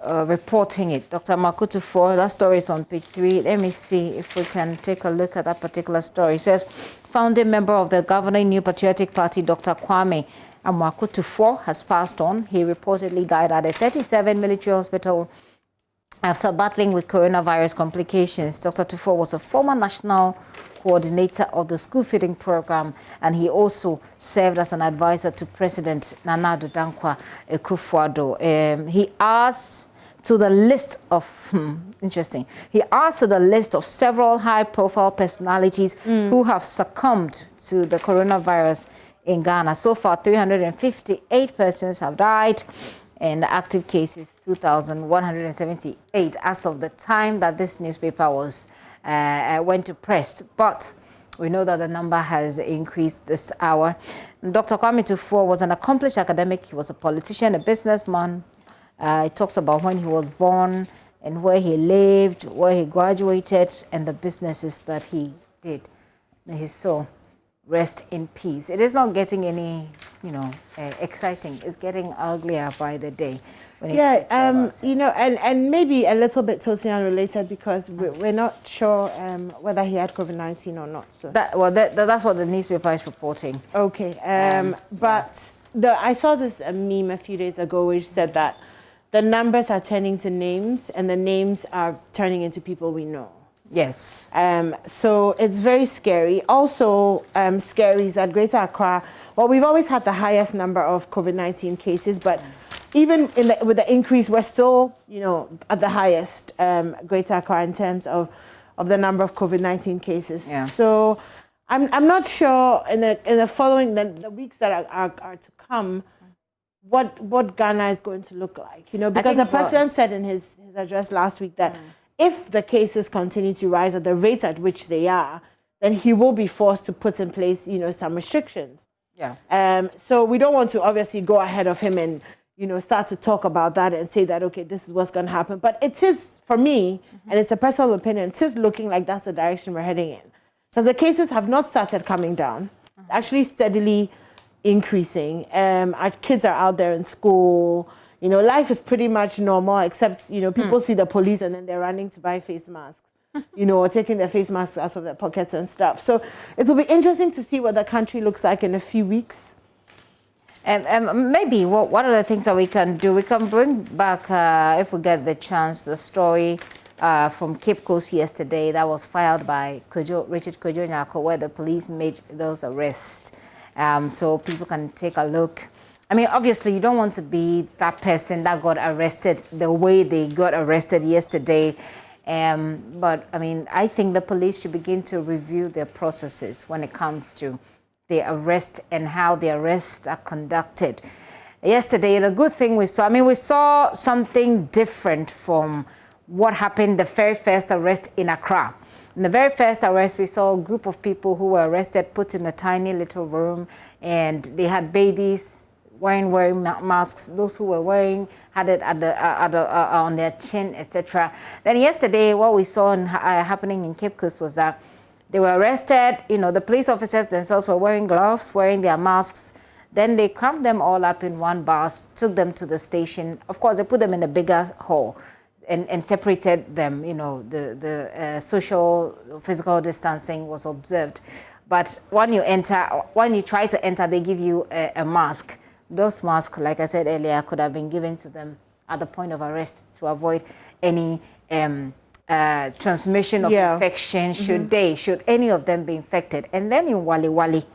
Speaker 19: reporting it. Dr. Amwako Tufo, that story is on page 3. Let me see if we can take a look at that particular story. It says, founding member of the governing New Patriotic Party, Dr. Kwame Amwako Tufo, has passed on. He reportedly died at a 37 military hospital after battling with coronavirus complications. Dr. Tufo was a former national coordinator of the school feeding program, and he also served as an advisor to President Nana Addo Dankwa Akufo-Addo. He adds to the list of He adds to the list of several high-profile personalities who have succumbed to the coronavirus in Ghana. So far, 358 persons have died, and the active cases 2,178 as of the time that this newspaper was went to press. But we know that the number has increased this hour. Dr. Kwame Tufo was an accomplished academic. He was a politician, a businessman. He talks about when he was born and where he lived, where he graduated, and the businesses that he did. May his soul rest in peace. It is not getting any, exciting. It's getting uglier by the day.
Speaker 18: And maybe a little bit totally unrelated, because we're not sure whether he had COVID-19 or not. So
Speaker 19: that's what the newspaper is reporting.
Speaker 18: Okay, I saw this meme a few days ago which said that the numbers are turning to names, and the names are turning into people we know.
Speaker 19: Yes.
Speaker 18: So it's very scary. Also, scary is that Greater Accra, well, we've always had the highest number of COVID-19 cases, but even with the increase, we're still, at the highest, Greater Accra, in terms of the number of COVID-19 cases.
Speaker 19: Yeah.
Speaker 18: So I'm not sure in the following, the weeks that are to come, what Ghana is going to look like, because the president said in his address last week that if the cases continue to rise at the rate at which they are, then he will be forced to put in place, some restrictions.
Speaker 19: Yeah.
Speaker 18: So we don't want to obviously go ahead of him and, start to talk about that and say that, okay, this is what's going to happen. But it is, for me, and it's a personal opinion, it is looking like that's the direction we're heading in. Because the cases have not started coming down, actually steadily increasing. Our kids are out there in school. Life is pretty much normal, except, people see the police and then they're running to buy face masks, or taking their face masks out of their pockets and stuff. So it will be interesting to see what the country looks like in a few weeks.
Speaker 19: Maybe one of the things that we can do, we can bring back, if we get the chance, the story from Cape Coast yesterday that was filed by Richard Kojo Nyako, where the police made those arrests. So people can take a look. I mean, obviously, you don't want to be that person that got arrested the way they got arrested yesterday. But, I mean, I think the police should begin to review their processes when it comes to the arrest and how the arrests are conducted. Yesterday, the good thing we saw something different from what happened the very first arrest in Accra. In the very first arrest, we saw a group of people who were arrested, put in a tiny little room, and they had babies wearing masks. Those who were wearing had it on their chin, etc. Then yesterday, what we saw happening in Cape Coast was that They were arrested. You know, the police officers themselves were wearing gloves, wearing their masks. Then they cramped them all up in one bus, took them to the station. Of course, they put them in a bigger hall and separated them. You know, the social, physical distancing was observed. But when you try to enter, they give you a mask. Those masks, like I said earlier, could have been given to them at the point of arrest to avoid any transmission of infection should any of them be infected. And then in Wali Wali,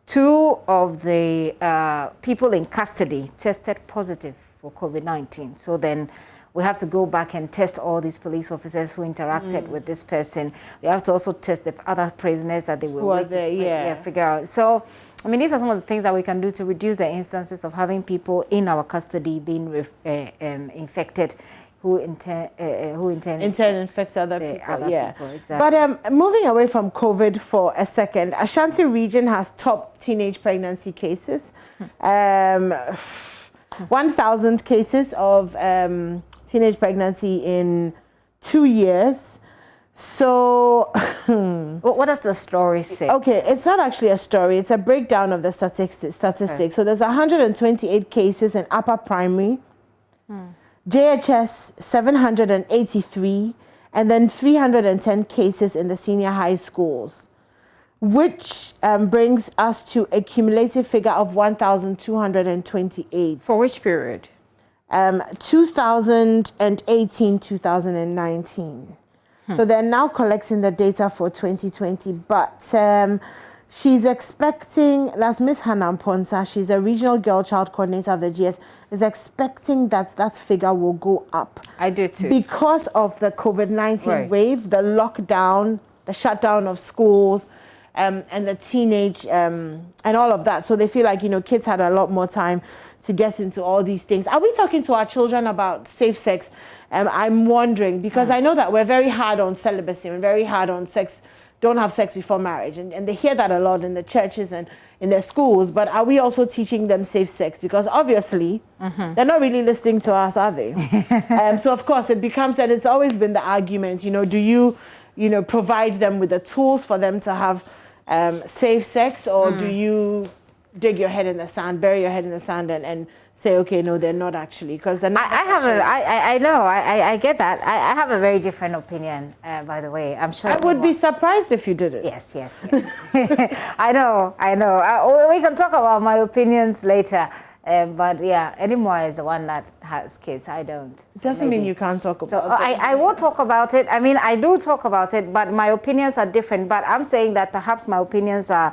Speaker 19: 2 of the people in custody tested positive for COVID-19. So then we have to go back and test all these police officers who interacted with this person. We have to also test the other prisoners that they were waiting to figure out. So, I mean, these are some of the things that we can do to reduce the instances of having people in our custody being infected who intend
Speaker 18: infects other people.
Speaker 19: Exactly.
Speaker 18: But moving away from COVID for a second, Ashanti region has top teenage pregnancy cases. 1,000 cases of teenage pregnancy in 2 years. So
Speaker 19: what does the story say?
Speaker 18: Okay, it's not actually a story. It's a breakdown of the statistics. Okay. So there's 128 cases in upper primary, JHS 783, and then 310 cases in the senior high schools, which brings us to a cumulative figure of 1,228.
Speaker 19: For which period?
Speaker 18: 2018, 2019. So they're now collecting the data for 2020, but she's expecting, that's Miss Hannah Mponsa, she's a regional girl child coordinator of the GS, is expecting that that figure will go up.
Speaker 19: I do too.
Speaker 18: Because of the COVID-19 wave, the lockdown, the shutdown of schools, and the teenage, and all of that. So they feel like, you know, kids had a lot more time to get into all these things. Are we talking to our children about safe sex? I'm wondering, because I know that we're very hard on celibacy, we're very hard on sex, don't have sex before marriage. And they hear that a lot in the churches and in their schools, but are we also teaching them safe sex? Because obviously, they're not really listening to us, are they? So of course it becomes, and it's always been the argument, you know, do you provide them with the tools for them to have safe sex, or do you dig your head in the sand, bury your head in the sand, and say, okay, no, they're not actually, because they're not.
Speaker 19: I know, I get that. I have a very different opinion, by the way. I'm sure.
Speaker 18: I would be surprised if you did it.
Speaker 19: Yes. I know. We can talk about my opinions later. But yeah, Anymore is the one that has kids. I don't.
Speaker 18: It doesn't mean you can't talk about it.
Speaker 19: I will talk about it. I mean, I do talk about it, but my opinions are different. But I'm saying that perhaps my opinions are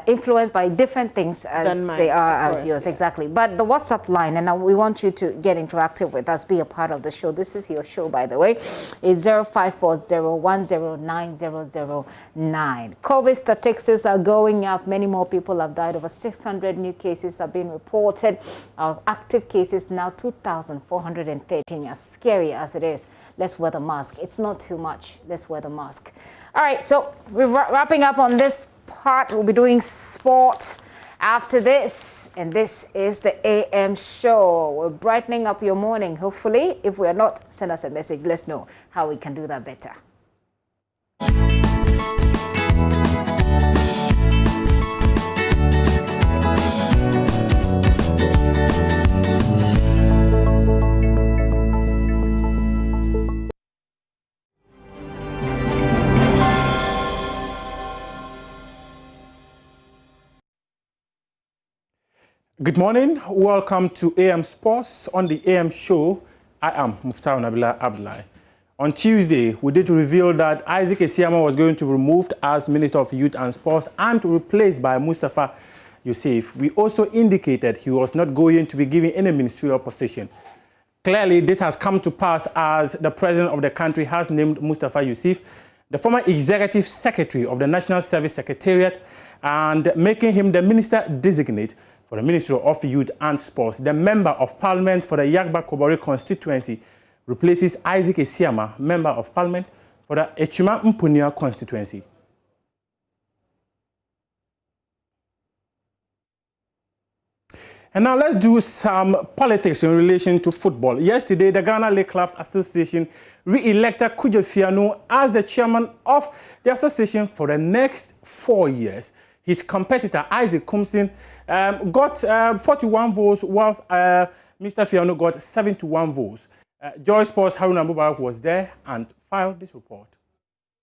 Speaker 19: influenced by different things as they are as yours. Exactly. But the WhatsApp line, and we want you to get interactive with us, be a part of the show. This is your show, by the way. It's 0540-109-009. COVID statistics are going up. Many more people have died. Over 600 new cases have been reported. Our active cases now 2,413. As scary as it is, let's wear the mask. It's not too much. Let's wear the mask. All right, so we're wrapping up on this part. We'll be doing sports after this, and this is the AM show. We're brightening up your morning. Hopefully, if we are not, send us a message. Let's know how we can do that better.
Speaker 20: Good morning. Welcome to AM Sports. On the AM show, I am Muftar Nabila Abdullahi. On Tuesday, we did reveal that Isaac Esiama was going to be removed as Minister of Youth and Sports and replaced by Mustafa Yusuf. We also indicated he was not going to be given any ministerial position. Clearly, this has come to pass as the president of the country has named Mustafa Yusuf, the former executive secretary of the National Service Secretariat, and making him the minister designate for the Ministry of Youth and Sports. The Member of Parliament for the Yagba Kobori constituency replaces Isaac Esiama, Member of Parliament for the Echuma Mpunia constituency. And now let's do some politics in relation to football. Yesterday, the Ghana League Clubs Association re-elected Kudjo Fiano as the chairman of the association for the next 4 years. His competitor, Isaac Kumsin, got 41 votes, whilst Mr. Fiano got 71 votes. Joy Sports' Haruna Mubarak was there and filed this report.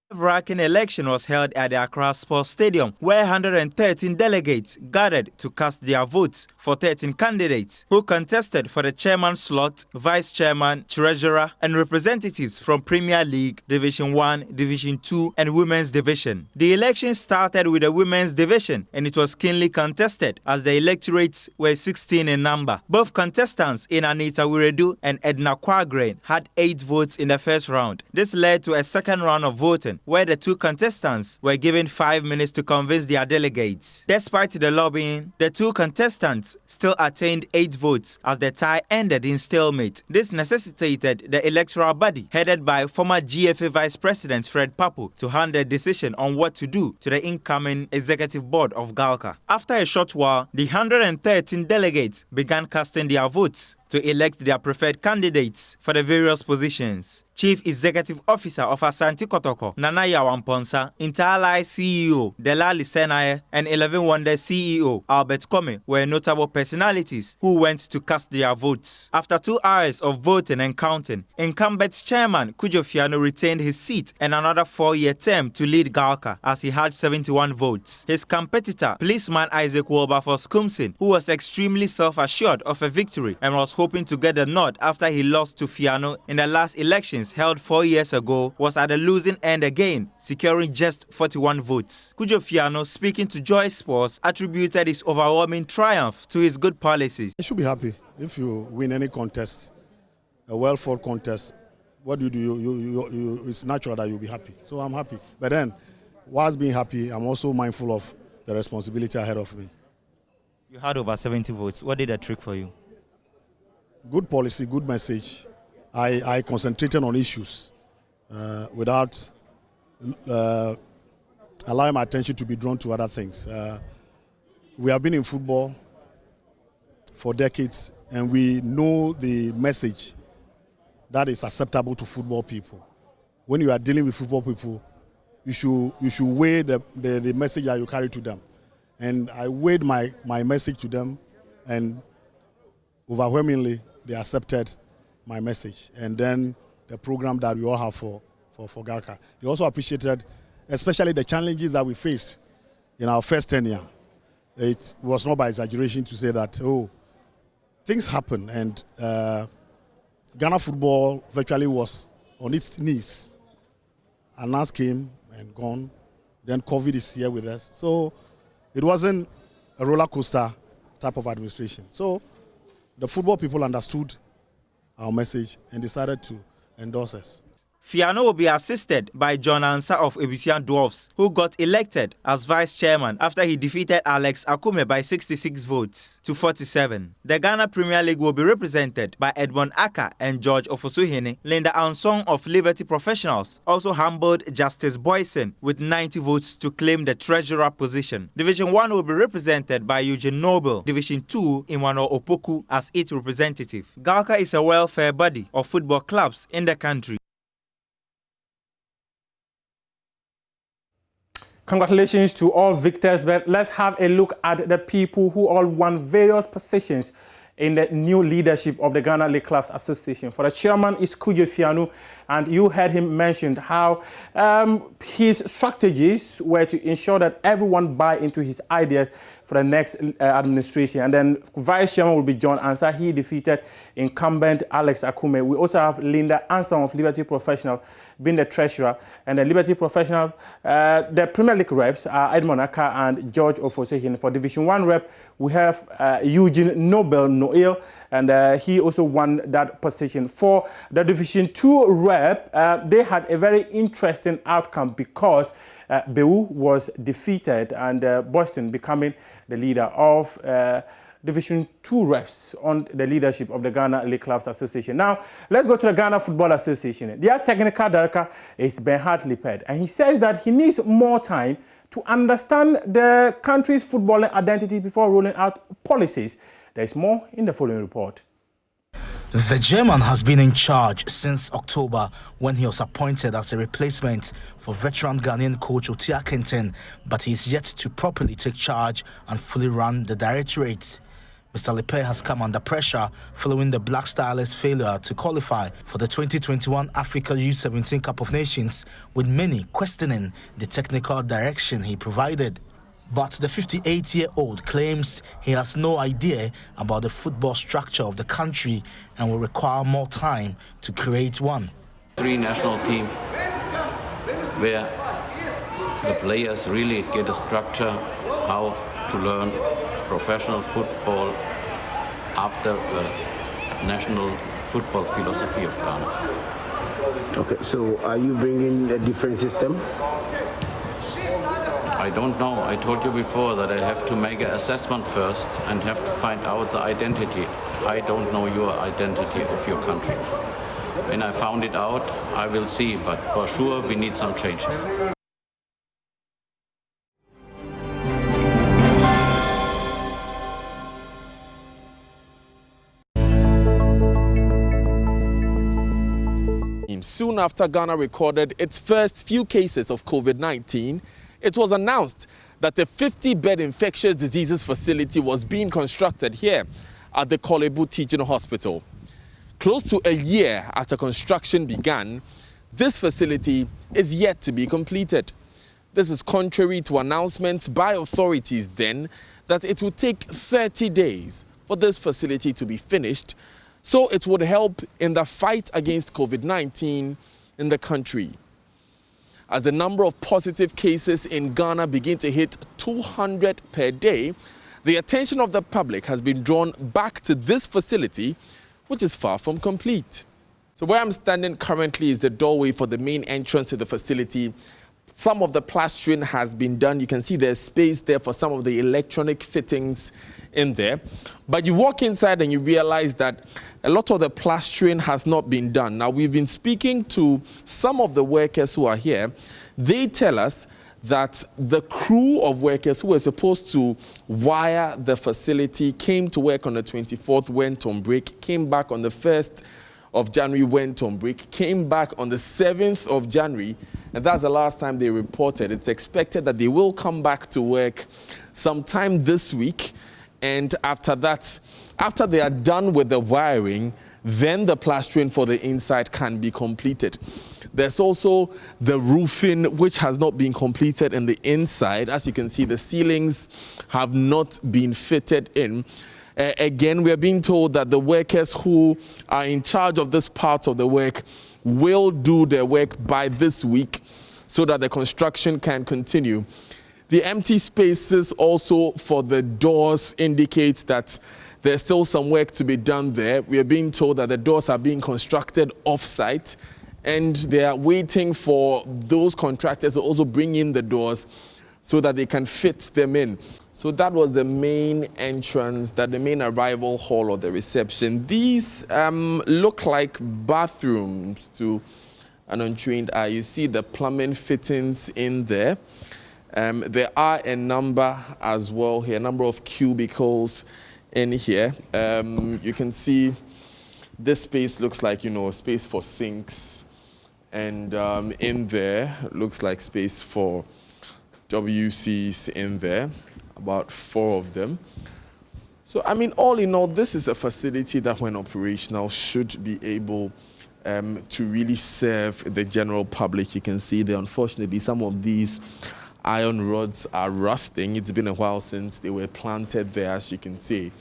Speaker 21: The ranking election was held at the Accra Sports Stadium, where 113 delegates gathered to cast their votes for 13 candidates who contested for the chairman slot, vice chairman, treasurer, and representatives from Premier League, Division 1, Division 2, and Women's Division. The election started with the Women's Division, and it was keenly contested as the electorates were 16 in number. Both contestants, Anita Wiredu and Edna Kwagren, had 8 votes in the first round. This led to a second round of voting, where the 2 contestants were given 5 minutes to convince their delegates. Despite the lobbying, the 2 contestants still attained 8 votes as the tie ended in stalemate. This necessitated the electoral body, headed by former GFA Vice President Fred Papo, to hand a decision on what to do to the incoming executive board of GALCA. After a short while, the 113 delegates began casting their votes to elect their preferred candidates for the various positions. Chief Executive Officer of Ashanti Kotoko, Nanaya Wamponsa, Interallied CEO, Delali Senaye, and 11 Wonder CEO, Albert Kome, were notable personalities who went to cast their votes. After 2 hours of voting and counting, incumbent chairman Kudjo Fiano retained his seat and another 4-year term to lead GALCA as he had 71 votes. His competitor, policeman Isaac Wilberforce Kumsin, who was extremely self-assured of a victory and was hoping to get the nod after he lost to Fiano in the last elections held 4 years ago, was at the losing end again, securing just 41 votes. Kudjo Fiano, speaking to Joy Sports, attributed his overwhelming triumph to his good policies.
Speaker 22: You should be happy if you win any contest, a well-fought contest. What do you do? It's natural that you'll be happy. So I'm happy. But then, whilst being happy, I'm also mindful of the responsibility ahead of me.
Speaker 21: You had over 70 votes. What did that trick for you?
Speaker 22: Good policy, good message. I concentrated on issues without allowing my attention to be drawn to other things. We have been in football for decades, and we know the message that is acceptable to football people. When you are dealing with football people, you should weigh the message that you carry to them. And I weighed my message to them, and overwhelmingly, they accepted my message. And then the program that we all have for GALCA. They also appreciated, especially the challenges that we faced in our first tenure. It was not by exaggeration to say that, oh, things happen, and Ghana football virtually was on its knees. And NAS came and gone. Then COVID is here with us. So it wasn't a roller coaster type of administration. So the football people understood our message and decided to endorse us.
Speaker 21: Fiano will be assisted by John Ansa of Ebisian Dwarfs, who got elected as vice chairman after he defeated Alex Akume by 66 votes to 47. The Ghana Premier League will be represented by Edmond Aka and George Ofosuhene. Linda Ansong of Liberty Professionals also humbled Justice Boyson with 90 votes to claim the treasurer position. Division 1 will be represented by Eugene Noble. Division 2, Emmanuel Opoku as its representative. GALCA is a welfare body of football clubs in the country.
Speaker 20: Congratulations to all victors, but let's have a look at the people who all won various positions in the new leadership of the Ghana League Clubs Association. For the chairman is Kudjo Fiano, and you heard him mention how his strategies were to ensure that everyone buy into his ideas for the next administration. And then vice chairman will be John Ansa. He defeated incumbent Alex Akume. We also have Linda Ansong of Liberty Professional being the treasurer. And the Liberty Professional, the Premier League reps are Edmond Aka and George Ofosehin. For Division 1 rep, we have Eugene Noel, and he also won that position. For the Division 2 rep, they had a very interesting outcome because Bewu was defeated and Boston becoming the leader of Division 2 reps on the leadership of the Ghana League Clubs Association. Now, let's go to the Ghana Football Association. Their technical director is Bernhard Lippert, and he says that he needs more time to understand the country's footballing identity before rolling out policies. There's more in the following report.
Speaker 2: The German has been in charge since October when he was appointed as a replacement for veteran Ghanaian coach Otia Kenten, but he is yet to properly take charge and fully run the directorate. Mr. Lepe has come under pressure following the Black Starlets' failure to qualify for the 2021 Africa U17 Cup of Nations, with many questioning the technical direction he provided. But the 58-year-old claims he has no idea about the football structure of the country and will require more time to create one.
Speaker 4: 3 national teams where the players really get a structure how to learn professional football after the national football philosophy of Ghana.
Speaker 23: Okay, so are you bringing a different system?
Speaker 4: I don't know. I told you before that I have to make an assessment first and have to find out the identity. I don't know your identity of your country. When I found it out, I will see, but for sure we need some changes.
Speaker 10: Soon after Ghana recorded its first few cases of COVID-19, it was announced that a 50-bed infectious diseases facility was being constructed here at the Kolebu Teaching Hospital. Close to a year after construction began, this facility is yet to be completed. This is contrary to announcements by authorities then that it would take 30 days for this facility to be finished, so it would help in the fight against COVID-19 in the country. As the number of positive cases in Ghana begin to hit 200 per day, the attention of the public has been drawn back to this facility, which is far from complete. So where I'm standing currently is the doorway for the main entrance to the facility. Some of the plastering has been done. You can see there's space there for some of the electronic fittings in there. But you walk inside and you realize that a lot of the plastering has not been done. Now, we've been speaking to some of the workers who are here. They tell us that the crew of workers who were supposed to wire the facility came to work on the 24th, went on break, came back on the 1st of January, went on break, came back on the 7th of January, and that's the last time they reported. It's expected that they will come back to work sometime this week, and after that, after they are done with the wiring, then the plastering for the inside can be completed. There's also the roofing, which has not been completed in the inside. As you can see, the ceilings have not been fitted in. Again, we are being told that the workers who are in charge of this part of the work will do their work by this week so that the construction can continue. The empty spaces also for the doors indicate that there's still some work to be done there. We are being told that the doors are being constructed off-site, and they are waiting for those contractors to also bring in the doors so that they can fit them in. So that was the main entrance, the main arrival hall or the reception. These look like bathrooms to an untrained eye. You see the plumbing fittings in there. There are a number as well here, a number of cubicles in here. You can see this space looks like, a space for sinks. And in there, looks like space for WCs in there, about 4 of them. So, all in all, this is a facility that when operational should be able to really serve the general public. You can see there, unfortunately, some of these iron rods are rusting. It's been a while since they were planted there, as you can see.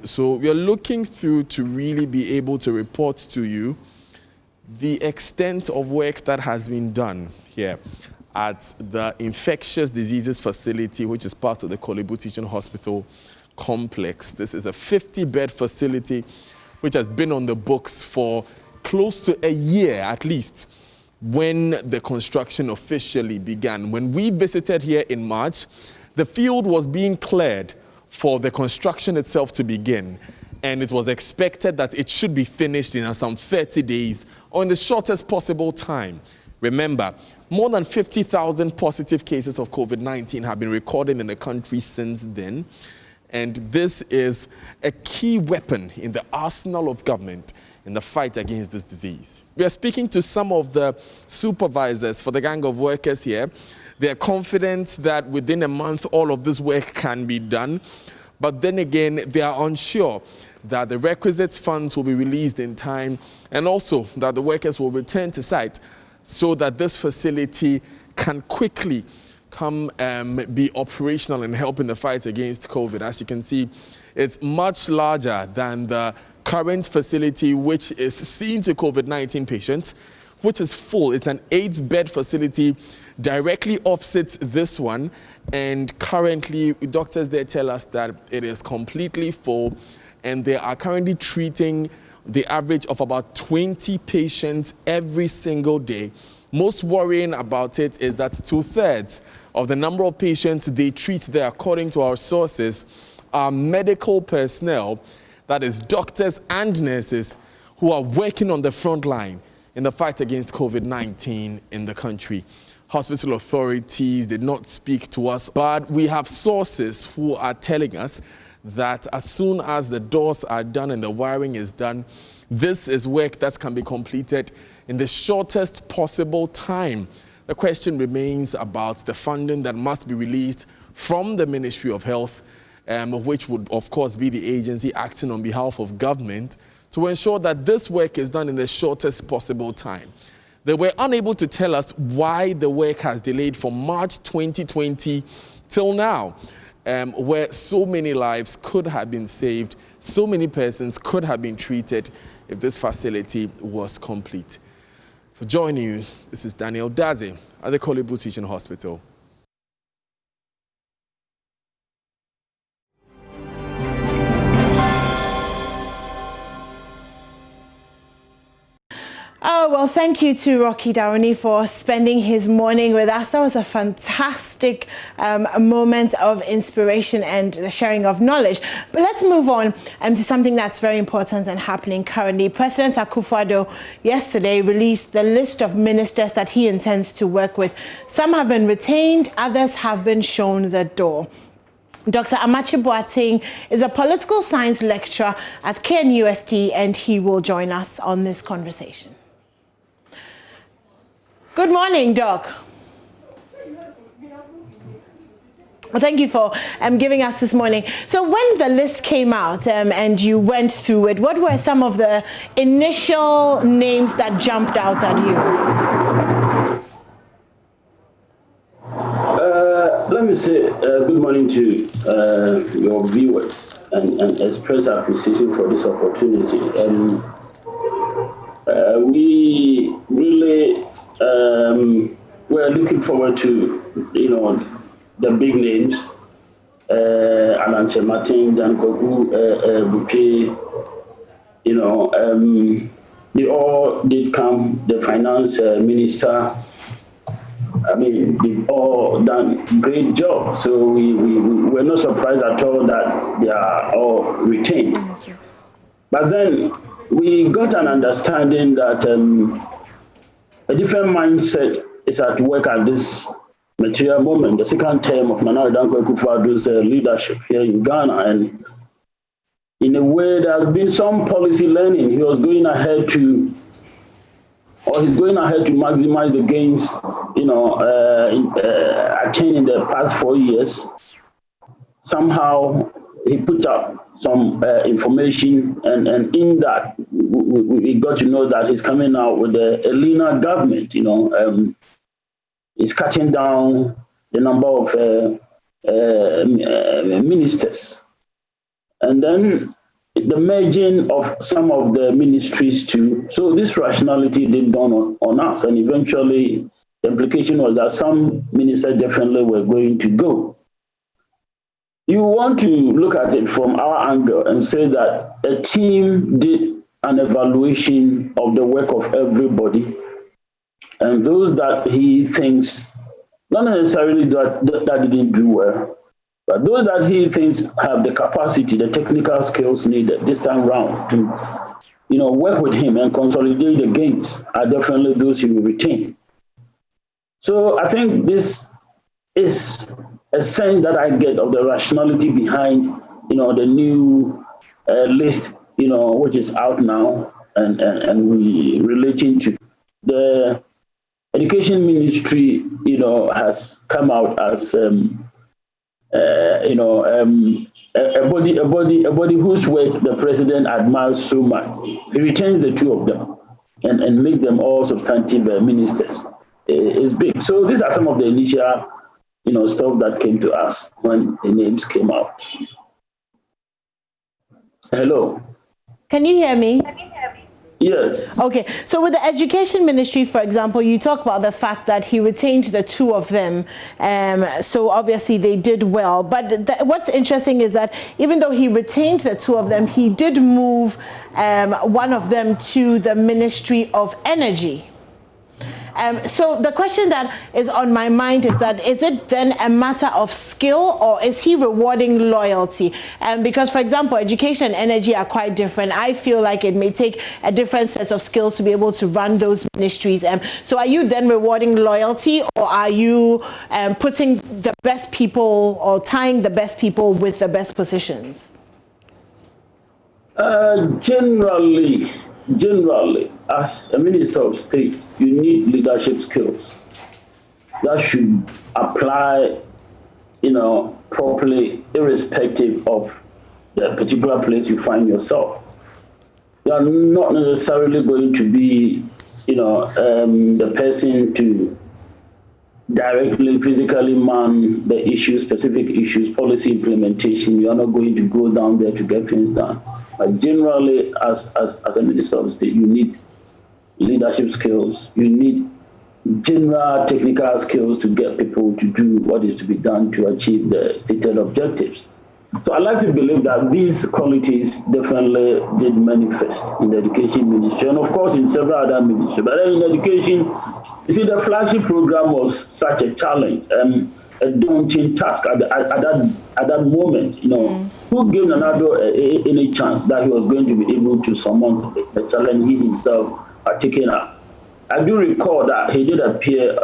Speaker 10: So we are looking through to really be able to report to you the extent of work that has been done here at the infectious diseases facility, which is part of the Kolebu Teaching Hospital complex. This is a 50-bed facility which has been on the books for close to a year at least when the construction officially began. When we visited here in March, the field was being cleared for the construction itself to begin. And it was expected that it should be finished in some 30 days or in the shortest possible time. Remember, more than 50,000 positive cases of COVID-19 have been recorded in the country since then.
Speaker 3: And this is a key weapon in the arsenal of government in the fight against this disease. We are speaking to some of the supervisors for the gang of workers here. They are confident that within a month all of this work can be done. But then again, they are unsure that the requisite funds will be released in time, and also that the workers will return to site so that this facility can quickly come be operational and help in the fight against COVID. As you can see, it's much larger than the current facility, which is seen to COVID-19 patients, which is full. It's an 8-bed facility directly opposite this one. And currently, doctors there tell us that it is completely full, and they are currently treating the average of about 20 patients every single day. Most worrying about it is that 2/3 of the number of patients they treat there, according to our sources, are medical personnel, that is doctors and nurses, who are working on the front line in the fight against COVID-19 in the country. Hospital authorities did not speak to us, but we have sources who are telling us that as soon as the doors are done and the wiring is done, this is work that can be completed in the shortest possible time. The question remains about the funding that must be released from the Ministry of Health, which would, of course, be the agency acting on behalf of government to ensure that this work is done in the shortest possible time. They were unable to tell us why the work has delayed from March 2020 till now, where so many lives could have been saved, so many persons could have been treated if this facility was complete. For Joy News, this is Daniel Daze at the Kolebu Teaching Hospital.
Speaker 18: Oh, well, thank you to Rocky Dawani for spending his morning with us. That was a fantastic moment of inspiration and the sharing of knowledge. But let's move on to something that's very important and happening currently. President Akufo-Addo yesterday released the list of ministers that he intends to work with. Some have been retained, others have been shown the door. Dr. Amachi Boateng is a political science lecturer at KNUST, and he will join us on this conversation. Good morning, Doc. Well, thank you for giving us this morning. So when the list came out and you went through it, what were some of the initial names that jumped out at you?
Speaker 23: Let me say good morning to your viewers and express appreciation for this opportunity. We really we're looking forward to, the big names, Alanche Martin, Dan Kogu, Buke, they all did come, the finance minister. I mean, they've all done a great job. So we're not surprised at all that they are all retained. But then we got an understanding that a different mindset is at work at this material moment, the second term of Nana Dankwa Akufo-Addo's leadership here in Ghana. And in a way, there has been some policy learning. He was going ahead to, or he's going ahead to maximize the gains, attained in the past 4 years. Somehow, he put up some information, and in that, we got to know that he's coming out with a leaner government. He's cutting down the number of ministers, and then the merging of some of the ministries too. So this rationality did dawn on us, and eventually the implication was that some ministers definitely were going to go. You want to look at it from our angle and say that a team did an evaluation of the work of everybody, and those that he thinks, not necessarily that didn't do well, but those that he thinks have the capacity, the technical skills needed this time round to, work with him and consolidate the gains are definitely those he will retain. So I think this is a sense that I get of the rationality behind the new list, which is out now, and we relating to the Education Ministry, has come out as a body whose work the president admires so much. He retains the two of them and make them all substantive ministers. It's big. So these are some of the initial, stuff that came to us when the names came out. Hello.
Speaker 18: Can you hear me?
Speaker 23: Yes.
Speaker 18: Okay, so with the Education Ministry, for example, you talk about the fact that he retained the two of them. So obviously they did well. But what's interesting is that even though he retained the two of them, he did move one of them to the Ministry of Energy. So the question that is on my mind is that, is it then a matter of skill, or is he rewarding loyalty? Because, for example, education and energy are quite different. I feel like it may take a different set of skills to be able to run those ministries. So are you then rewarding loyalty, or are you putting the best people or tying the best people with the best positions?
Speaker 23: Generally, as a minister of state, you need leadership skills that should apply, properly, irrespective of the particular place you find yourself. You are not necessarily going to be, the person to directly, physically man the issues, specific issues, policy implementation. You are not going to go down there to get things done. But generally, as a minister of state, you need leadership skills. You need general technical skills to get people to do what is to be done to achieve the stated objectives. So I like to believe that these qualities definitely did manifest in the Education Ministry, and of course in several other ministries. But then in education, you see, the flagship program was such a challenge, a daunting task at that moment. Who gave Nanado any chance that he was going to be able to surmount the challenge he himself had taken up? I do recall that he did appear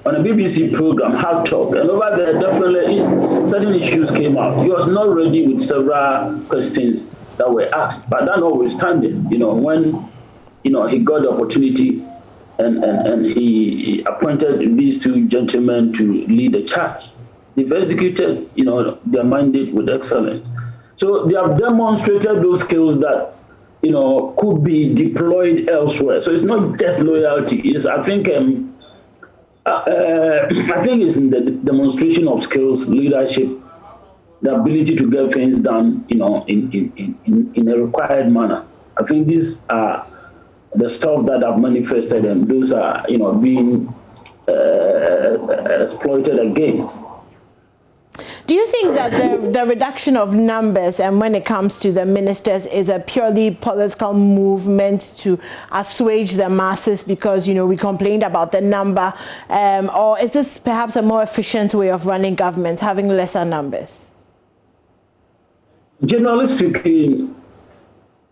Speaker 23: on a BBC program, Hard Talk, and over there definitely certain issues came out. He was not ready with several questions that were asked, but that notwithstanding, when he got the opportunity and he appointed these two gentlemen to lead the charge, they've executed their mandate with excellence. So they have demonstrated those skills that could be deployed elsewhere. So it's not just loyalty. I think it's in the demonstration of skills, leadership, the ability to get things done, in a required manner. I think these are the stuff that have manifested, and those are, being exploited again.
Speaker 18: Do you think that the reduction of numbers, and when it comes to the ministers, is a purely political movement to assuage the masses because, we complained about the number, or is this perhaps a more efficient way of running government, having lesser numbers?
Speaker 23: Generally speaking,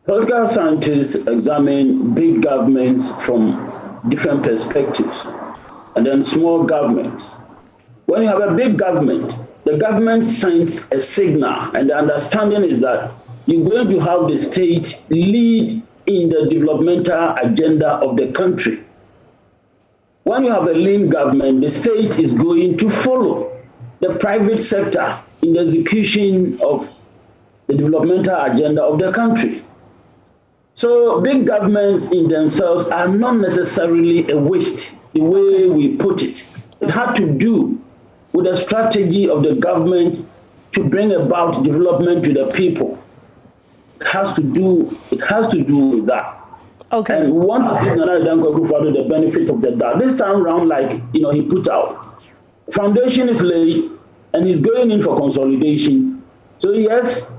Speaker 23: political scientists examine big governments from different perspectives, and then small governments. When you have a big government, the government sends a signal, and the understanding is that you're going to have the state lead in the developmental agenda of the country. When you have a lean government, the state is going to follow the private sector in the execution of the developmental agenda of the country. So big governments in themselves are not necessarily a waste, the way we put it. It had to do with the strategy of the government to bring about development to the people. It has to do with that.
Speaker 18: Okay.
Speaker 23: And we want to give Nana Akufo-Addo the benefit of the doubt. This time around, he put out, foundation is laid, and he's going in for consolidation. So yes,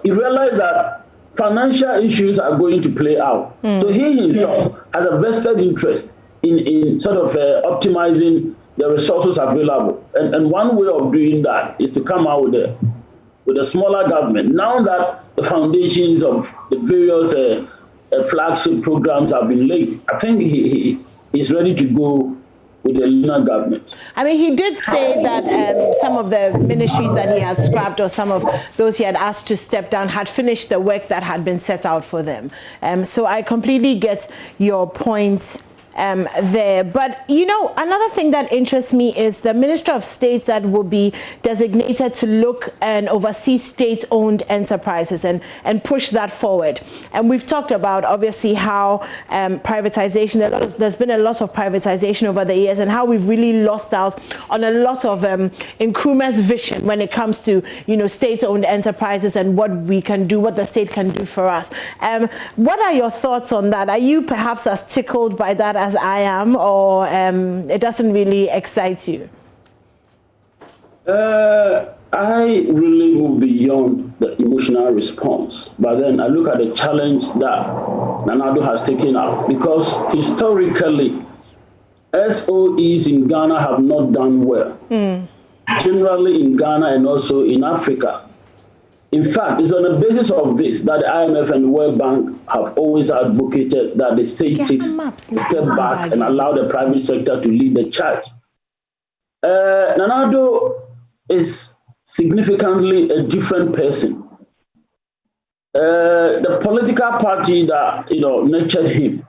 Speaker 23: he realized that financial issues are going to play out. So he himself has a vested interest in sort of optimizing the resources available. And one way of doing that is to come out with a smaller government. Now that the foundations of the various flagship programs have been laid, I think he's ready to go with the leaner government.
Speaker 18: I mean, he did say that some of the ministries that he had scrapped or some of those he had asked to step down had finished the work that had been set out for them. So I completely get your point there. But, you know, another thing that interests me is the Minister of State that will be designated to look and oversee state-owned enterprises and push that forward. And we've talked about, obviously, how privatization, there's been a lot of privatization over the years and how we've really lost out on a lot of Nkrumah's vision when it comes to, you know, state-owned enterprises and what we can do, what the state can do for us. What are your thoughts on that? Are you perhaps as tickled by that as I am, or it doesn't really excite you?
Speaker 23: I really move beyond the emotional response, but then I look at the challenge that Nana Addo has taken up, because historically, SOEs in Ghana have not done well. Generally in Ghana and also in Africa. In fact, it's on the basis of this that the IMF and the World Bank have always advocated that the state takes a step back and allow the private sector to lead the charge. Nana Addo is significantly a different person. The political party that, you know, nurtured him,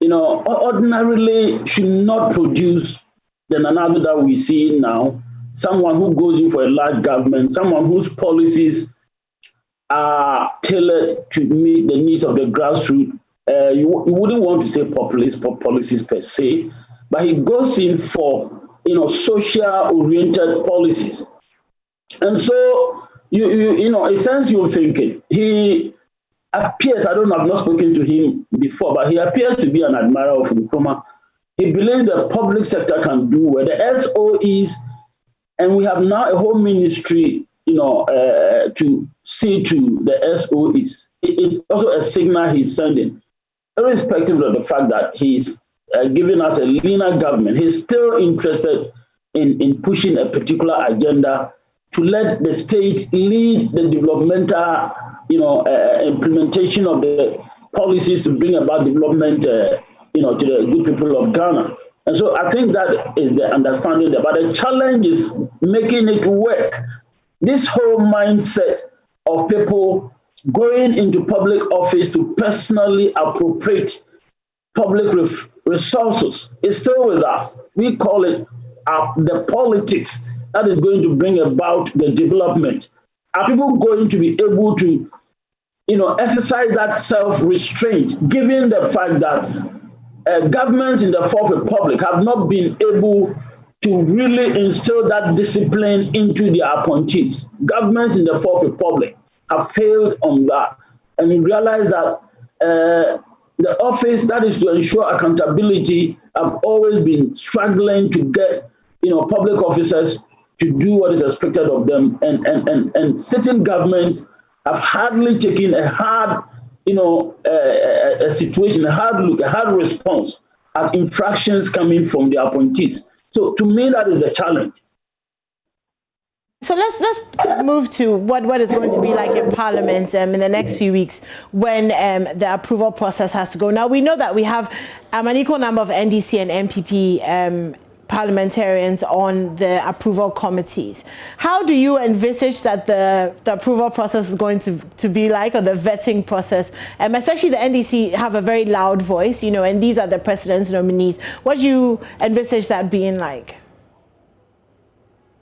Speaker 23: you know, ordinarily should not produce the Nana Addo that we see now. Someone who goes in for a large government, someone whose policies are tailored to meet the needs of the grassroots. You wouldn't want to say populist policies per se, but he goes in for, you know, social-oriented policies. And so, you know, a sense you're thinking, he appears, I don't know, I've not spoken to him before, but he appears to be an admirer of Nkrumah. He believes the public sector can do well. The SOEs, and we have now a whole ministry, you know, to see to the SOEs. It's also a signal he's sending, irrespective of the fact that he's giving us a leaner government. He's still interested in pushing a particular agenda to let the state lead the developmental, you know, implementation of the policies to bring about development, you know, to the good people of Ghana. And so I think that is the understanding there. But the challenge is making it work. This whole mindset of people going into public office to personally appropriate public resources is still with us. We call it the politics that is going to bring about the development. Are people going to be able to, you know, exercise that self-restraint, given the fact that governments in the Fourth Republic have not been able to really instill that discipline into their appointees? Governments in the Fourth Republic have failed on that. And we realize that the office that is to ensure accountability have always been struggling to get, you know, public officers to do what is expected of them. And certain governments have hardly taken a hard, you know, a situation, a hard look, a hard response at infractions coming from the appointees. So to me, that is the challenge.
Speaker 18: So let's move to what is going to be like in Parliament in the next few weeks when the approval process has to go. Now, we know that we have an equal number of NDC and MPP parliamentarians on the approval committees. How do you envisage that the approval process is going to be like, or the vetting process? Especially the NDC have a very loud voice, you know, and these are the president's nominees. What do you envisage that being like?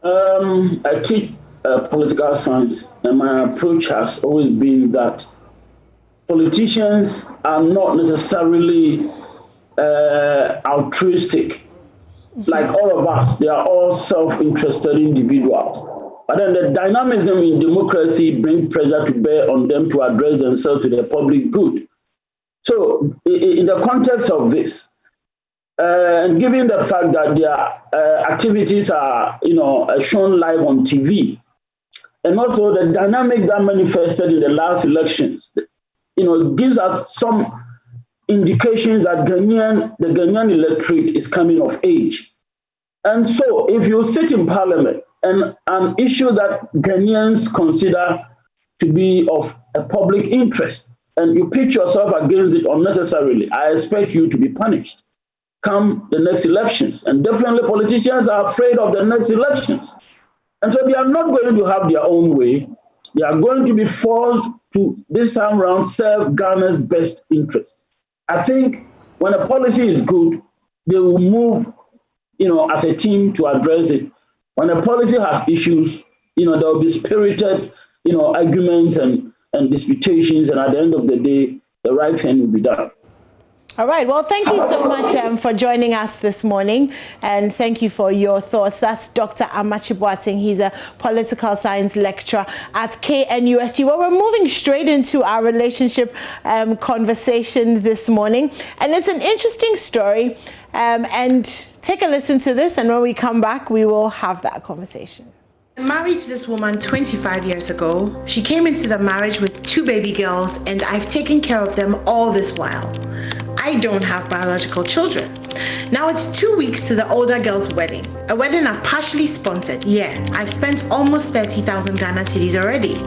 Speaker 23: I teach political science, and my approach has always been that politicians are not necessarily altruistic. Like all of us, they are all self-interested individuals. But then the dynamism in democracy brings pressure to bear on them to address themselves to the public good. So in the context of this, and given the fact that their activities are, you know, shown live on TV, and also the dynamics that manifested in the last elections, you know, gives us some indications that the Ghanaian electorate is coming of age. And so if you sit in Parliament and an issue that Ghanaians consider to be of a public interest, and you pitch yourself against it unnecessarily, I expect you to be punished. come the next elections. And definitely politicians are afraid of the next elections. And so they are not going to have their own way. They are going to be forced to, this time around, serve Ghana's best interest. I think when a policy is good, they will move, as a team to address it. When a policy has issues, there will be spirited, arguments and disputations, and at the end of the day, the right thing will be done.
Speaker 18: All right. Well, thank you so much for joining us this morning, and thank you for your thoughts. That's Dr. Amakye Boateng. He's a political science lecturer at KNUST. Well, we're moving straight into our relationship conversation this morning, and it's an interesting story. And take a listen to this, and when we come back, we will have that conversation.
Speaker 5: Married to this woman 25 years ago. She came into the marriage with 2 baby girls, and I've taken care of them all this while. I don't have biological children. Now it's 2 weeks to the older girl's wedding. A wedding I've partially sponsored. Yeah, I've spent almost 30,000 Ghana cedis already.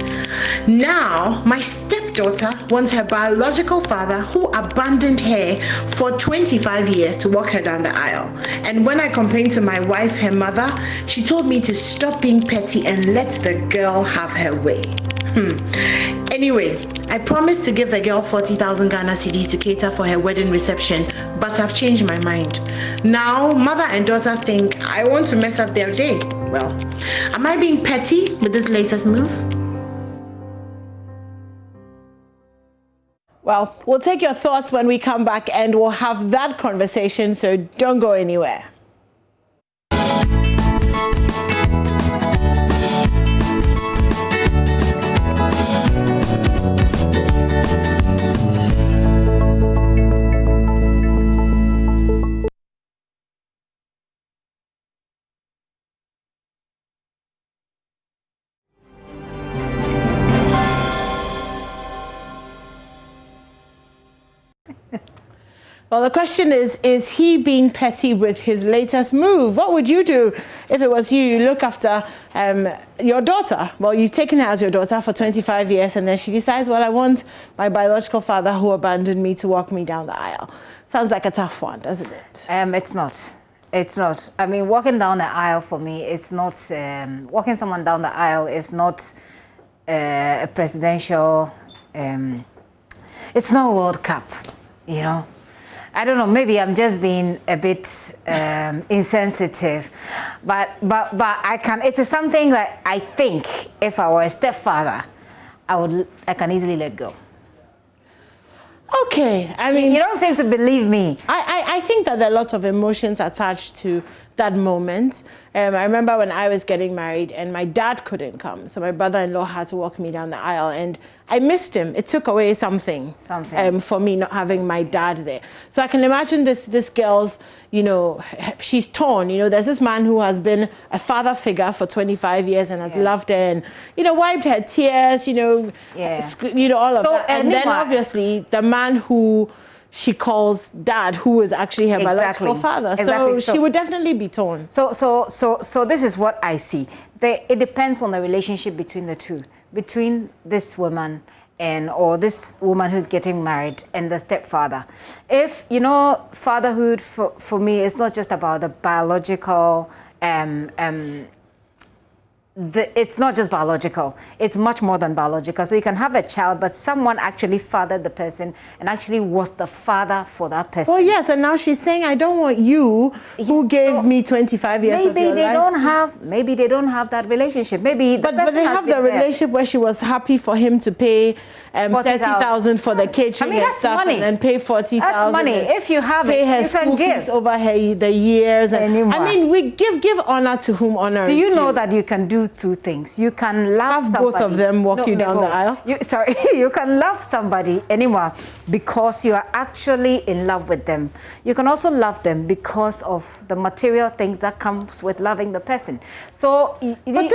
Speaker 5: Now, my stepdaughter wants her biological father, who abandoned her for 25 years, to walk her down the aisle. And when I complained to my wife, her mother, she told me to stop being petty and let the girl have her way. Anyway, I promised to give the girl 40,000 Ghana cedis to cater for her wedding reception, but I've changed my mind. Now, mother and daughter think I want to mess up their day. Well, am I being petty with this latest move?
Speaker 18: Well, we'll take your thoughts when we come back, and we'll have that conversation, so don't go anywhere. Well, the question is he being petty with his latest move? What would you do if it was you? You look after your daughter. Well, you've taken her as your daughter for 25 years, and then she decides, well, I want my biological father who abandoned me to walk me down the aisle. Sounds like a tough one, doesn't it?
Speaker 19: It's not. It's not. I mean, walking down the aisle for me, it's not, walking someone down the aisle is not a presidential, it's not a World Cup, I don't know, maybe I'm just being a bit insensitive, but it is something that I think if I were a stepfather, I can easily let go.
Speaker 18: Okay, I mean,
Speaker 19: you don't seem to believe me.
Speaker 18: I think that there are lots of emotions attached to that moment. I remember when I was getting married and my dad couldn't come, so my brother-in-law had to walk me down the aisle, and I missed him. It took away something. For me not having my dad there. So I can imagine this girl's, she's torn. There's this man who has been a father figure for 25 years and has loved her and, wiped her tears, all of that. And then obviously the man who she calls dad, who is actually her biological father. So she would definitely be torn.
Speaker 19: So this is what I see. It depends on the relationship between the two, between this woman or this woman who's getting married and the stepfather. If, fatherhood for me is not just about the biological, it's not just biological, it's much more than biological. So you can have a child, but someone actually fathered the person and actually was the father for that person.
Speaker 18: Well, yes, and now she's saying, I don't want you who gave me 25 years of your life.
Speaker 19: Maybe they don't have that relationship. But
Speaker 18: they have the relationship where she was happy for him to pay 30,000 for the catering and stuff, and then pay 40,000.
Speaker 19: That's money. If you have
Speaker 18: pay her school fees over the years. We give honor to whom honor is due.
Speaker 19: Do you know that you can do two things? You can love somebody.
Speaker 18: Both of them walk you down the aisle.
Speaker 19: You can love somebody anymore because you are actually in love with them. You can also love them because of the material things that comes with loving the person. So,
Speaker 18: but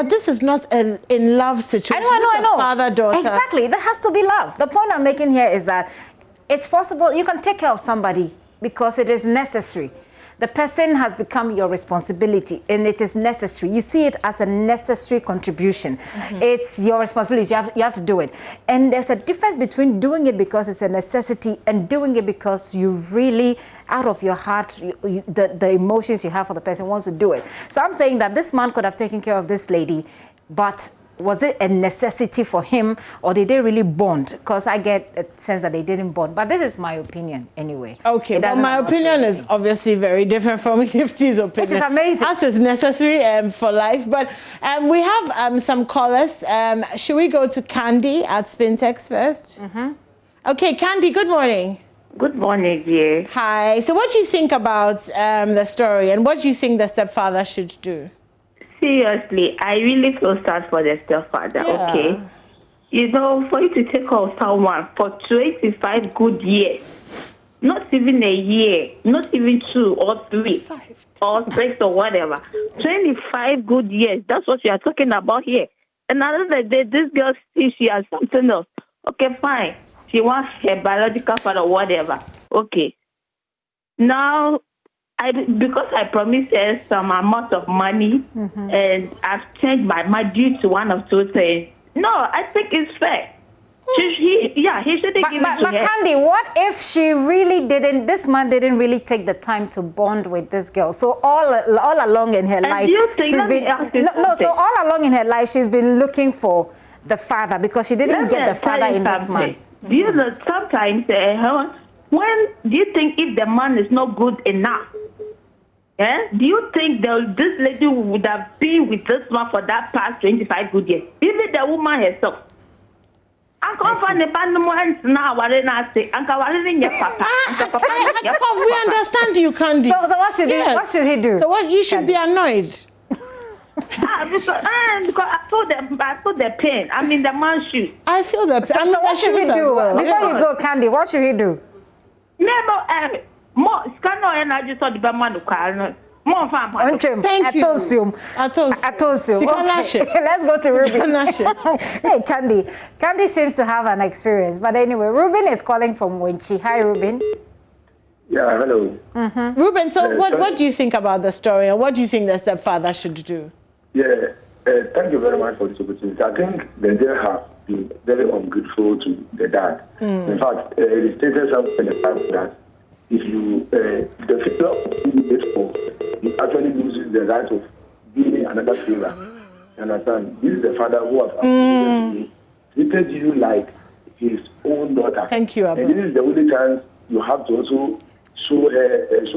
Speaker 18: this is not an in love situation.
Speaker 19: I know.
Speaker 18: Father-daughter.
Speaker 19: Exactly. There has to be love. The point I'm making here is that it's possible you can take care of somebody because it is necessary. the person has become your responsibility and it is necessary. You see it as a necessary contribution. It's your responsibility. You have to do it. And there's a difference between doing it because it's a necessity and doing it because you really, out of your heart, the emotions you have for the person wants to do it. So I'm saying that this man could have taken care of this lady, but was it a necessity for him, or did they really bond? Because I get a sense that they didn't bond. But this is my opinion anyway.
Speaker 18: Okay, but my opinion is obviously very different from Gifty's opinion. Which is amazing. As is necessary for life. But we have some callers. Should we go to Candy at Spintex first? Okay, Candy, good morning.
Speaker 7: Good morning, dear.
Speaker 18: Hi. So what do you think about the story, and what do you think the stepfather should do?
Speaker 7: Seriously, I really feel sad for the stepfather, okay? You know, for you to take care of someone for 25 good years, not even a year, not even 2 or 3 or 6 or whatever, 25 good years, that's what you are talking about here. And another day, this girl sees she has something else. Okay, fine. She wants her biological father or whatever. Okay. Now, because I promised her some amount of money and I've changed my mind due to one of two things. No, I think it's fair. He shouldn't give it to her.
Speaker 19: But Candy, what if she really didn't, this man didn't really take the time to bond with this girl? So all along in her life, she's been, so all along in her life, she's been looking for the father because she didn't get the father in this man.
Speaker 7: Do you know, sometimes, when do you think if the man is not good enough, do you think this lady would have been with this man for that past 25 good years? Even the woman herself.
Speaker 18: We understand you, Candy.
Speaker 19: So what should he do?
Speaker 18: So what you should be annoyed.
Speaker 7: Because I saw the pain. I'm in the man's shoes.
Speaker 18: I feel the pain.
Speaker 19: So what should he do? Before you go, Candy, what should he do?
Speaker 7: More scan and I just saw the man more fun.
Speaker 19: Thank you. I told you. Okay. Let's go to Ruben. Hey, Candy. Candy seems to have an experience. But anyway, Ruben is calling from Winchi. Hi, Ruben.
Speaker 8: Yeah, hello.
Speaker 18: Ruben, so what do you think about the story, and what do you think the stepfather should do?
Speaker 8: Yeah, thank you very much for this opportunity. I think the dad has been very ungrateful to the dad. In fact, he stated something in the past that if you, the figure of this for, he actually loses the right of being another favor. You understand? This is the father who has treated you like his own daughter.
Speaker 18: Thank you, Abba.
Speaker 8: And this is the only chance you have to also show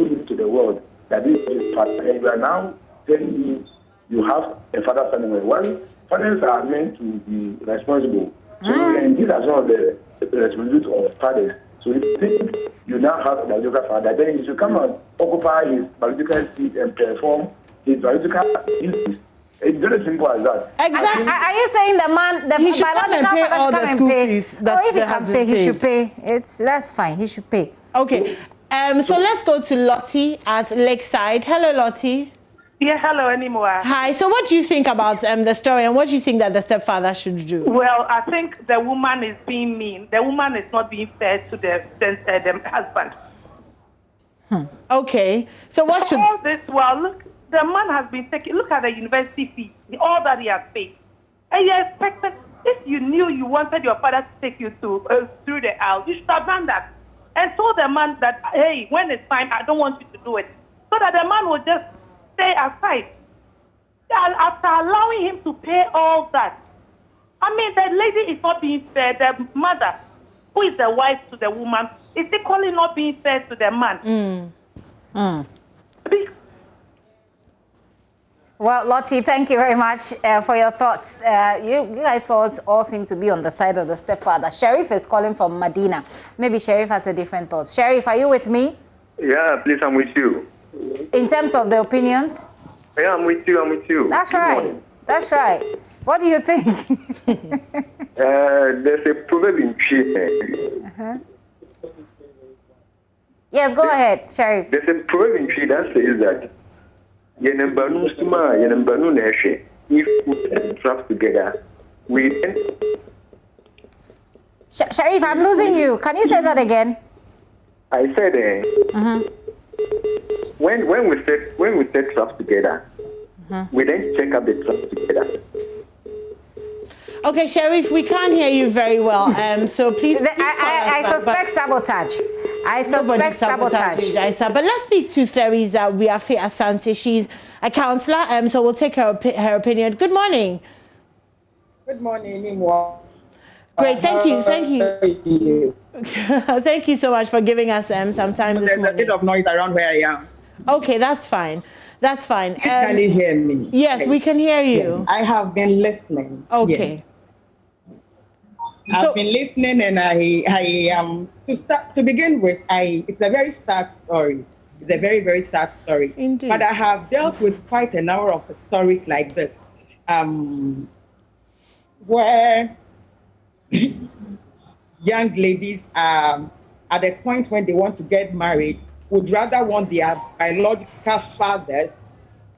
Speaker 8: him to the world that this is his father. And you are now telling me you have a father somewhere. Well, fathers are meant to be responsible. So, and these are some of the responsibilities of fathers. So if you think you now have a biological father, then you should come and occupy his biological seat and perform his biological duties. It's very simple as that.
Speaker 19: Exactly. Are you saying the man, the biological
Speaker 18: father should
Speaker 19: all the
Speaker 18: school fees?
Speaker 19: If he can pay, he should pay. That's fine. He should pay.
Speaker 18: Okay. So let's go to Lottie at Lakeside. Hello, Lottie.
Speaker 9: Yeah, hello, anymore.
Speaker 18: Hi. So what do you think about the story, and what do you think that the stepfather should do?
Speaker 9: Well, I think the woman is being mean. The woman is not being fair to the husband.
Speaker 18: Okay. So what should...
Speaker 9: All this, well, look, the man has been taking... Look at the university fee, all that he has paid. And you expected... If you knew you wanted your father to take you through the aisle, you should have done that. And told the man that, hey, when it's time, I don't want you to do it. So that the man will just stay aside. And after allowing him to pay all that, I mean, the lady is not being fair. The mother, who is the wife to the woman, is equally not being fair to the man.
Speaker 19: Well, Lottie, thank you very much for your thoughts. You guys all seem to be on the side of the stepfather. Sheriff is calling from Medina. Maybe Sheriff has a different thought. Sheriff, are you with me?
Speaker 8: Yeah, please, I'm with you.
Speaker 19: In terms of the opinions?
Speaker 8: Yeah, I'm with you.
Speaker 19: That's right. That's right. What do you think?
Speaker 8: There's a proverb in Twi.
Speaker 19: Yes, go ahead, Sheriff.
Speaker 8: There's a proverb in Twi that says that if we trap together, we...
Speaker 19: Sheriff, I'm losing you. Can you say that again?
Speaker 8: I said,
Speaker 6: when we set traps together, we then check up the traps together.
Speaker 18: Okay, Sheriff, we can't hear you very well. So please.
Speaker 19: I suspect sabotage. I suspect sabotage.
Speaker 18: But let's speak to Theresa Wiafe Asante. She's a councillor, so we'll take her opinion. Good morning.
Speaker 11: Good morning, Nimwa.
Speaker 18: Great, thank you. Thank you so much for giving us some time this morning.
Speaker 11: There's a bit of noise around where I am.
Speaker 18: Okay, that's fine. That's fine.
Speaker 11: Can you hear me?
Speaker 18: Yes, we can hear you.
Speaker 11: Yes, I have been listening.
Speaker 18: Okay.
Speaker 11: Yes. I've been listening, and I to begin with, it's a very sad story. It's a very, very sad story.
Speaker 18: Indeed.
Speaker 11: But I have dealt with quite a number of stories like this, where young ladies at the point when they want to get married would rather want their biological fathers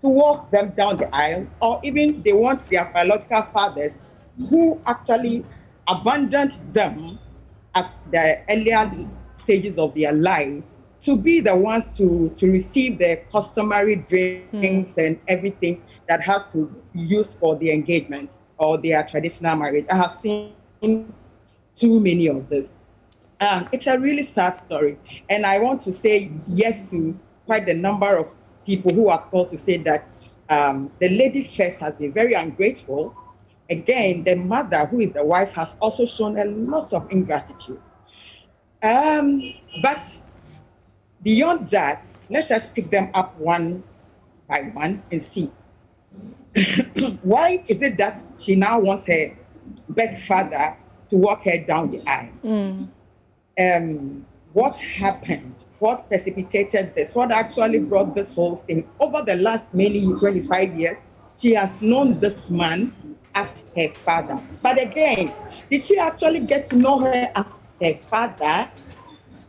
Speaker 11: to walk them down the aisle, or even they want their biological fathers who actually abandoned them at the earlier stages of their life to be the ones to receive the customary drinks and everything that has to be used for the engagements or their traditional marriage. I have seen too many of this. It's a really sad story. And I want to say yes to quite a number of people who are called to say that the lady first has been very ungrateful. Again, the mother, who is the wife, has also shown a lot of ingratitude. But beyond that, let us pick them up one by one and see. Why is it that she now wants her birth father to walk her down the aisle? What happened? What precipitated this? What actually brought this whole thing? Over the last 25 years, she has known this man as her father. But again, did she actually get to know her as her father?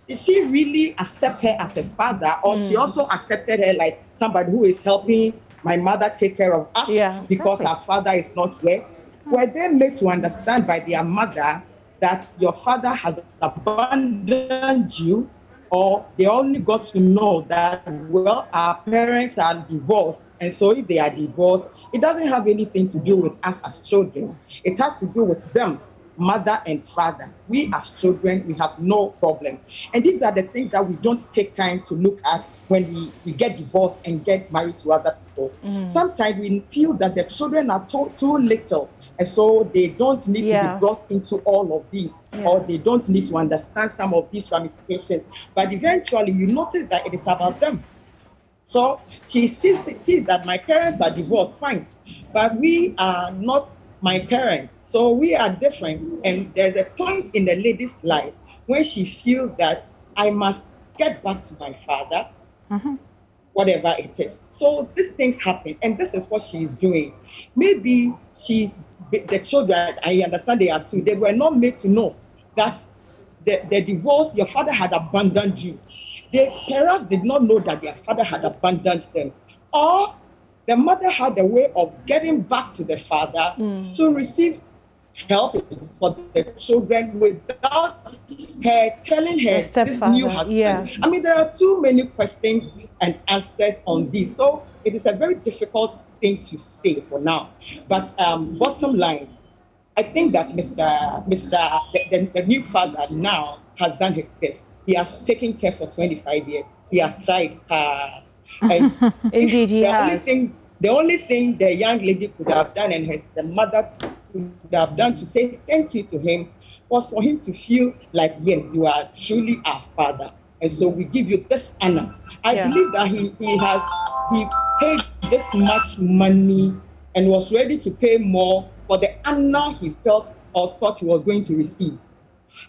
Speaker 11: Did she really accept her as a father, or she also accepted her like somebody who is helping my mother take care of us because her father is not here? Were they made to understand by their mother that your father has abandoned you, or they only got to know that, well, our parents are divorced, and so if they are divorced, it doesn't have anything to do with us as children. It has to do with them, mother and father. We as children, we have no problem. And these are the things that we don't take time to look at when we get divorced and get married to other people. Sometimes we feel that the children are too little, and so they don't need to be brought into all of these, or they don't need to understand some of these ramifications. But eventually you notice that it is about them. So she sees that my parents are divorced, fine, but we are not my parents. So we are different. And there's a point in the lady's life when she feels that I must get back to my father, whatever it is. So these things happen, and this is what she is doing. Maybe the children, I understand they are two, they were not made to know that the divorce, your father had abandoned you. They perhaps did not know that their father had abandoned them. Or the mother had a way of getting back to the father to receive help for the children without her telling her this new husband. I mean, there are too many questions and answers on this. So it is a very difficult thing to say for now. But bottom line, I think that the new father now has done his best. He has taken care for 25 years. He has tried hard. And
Speaker 18: indeed, he has.
Speaker 11: The only thing the young lady could have done, and the mother could have done to say thank you to him, was for him to feel like, yes, you are truly our father. And so we give you this honor. I believe that he paid this much money and was ready to pay more for the honor he felt or thought he was going to receive.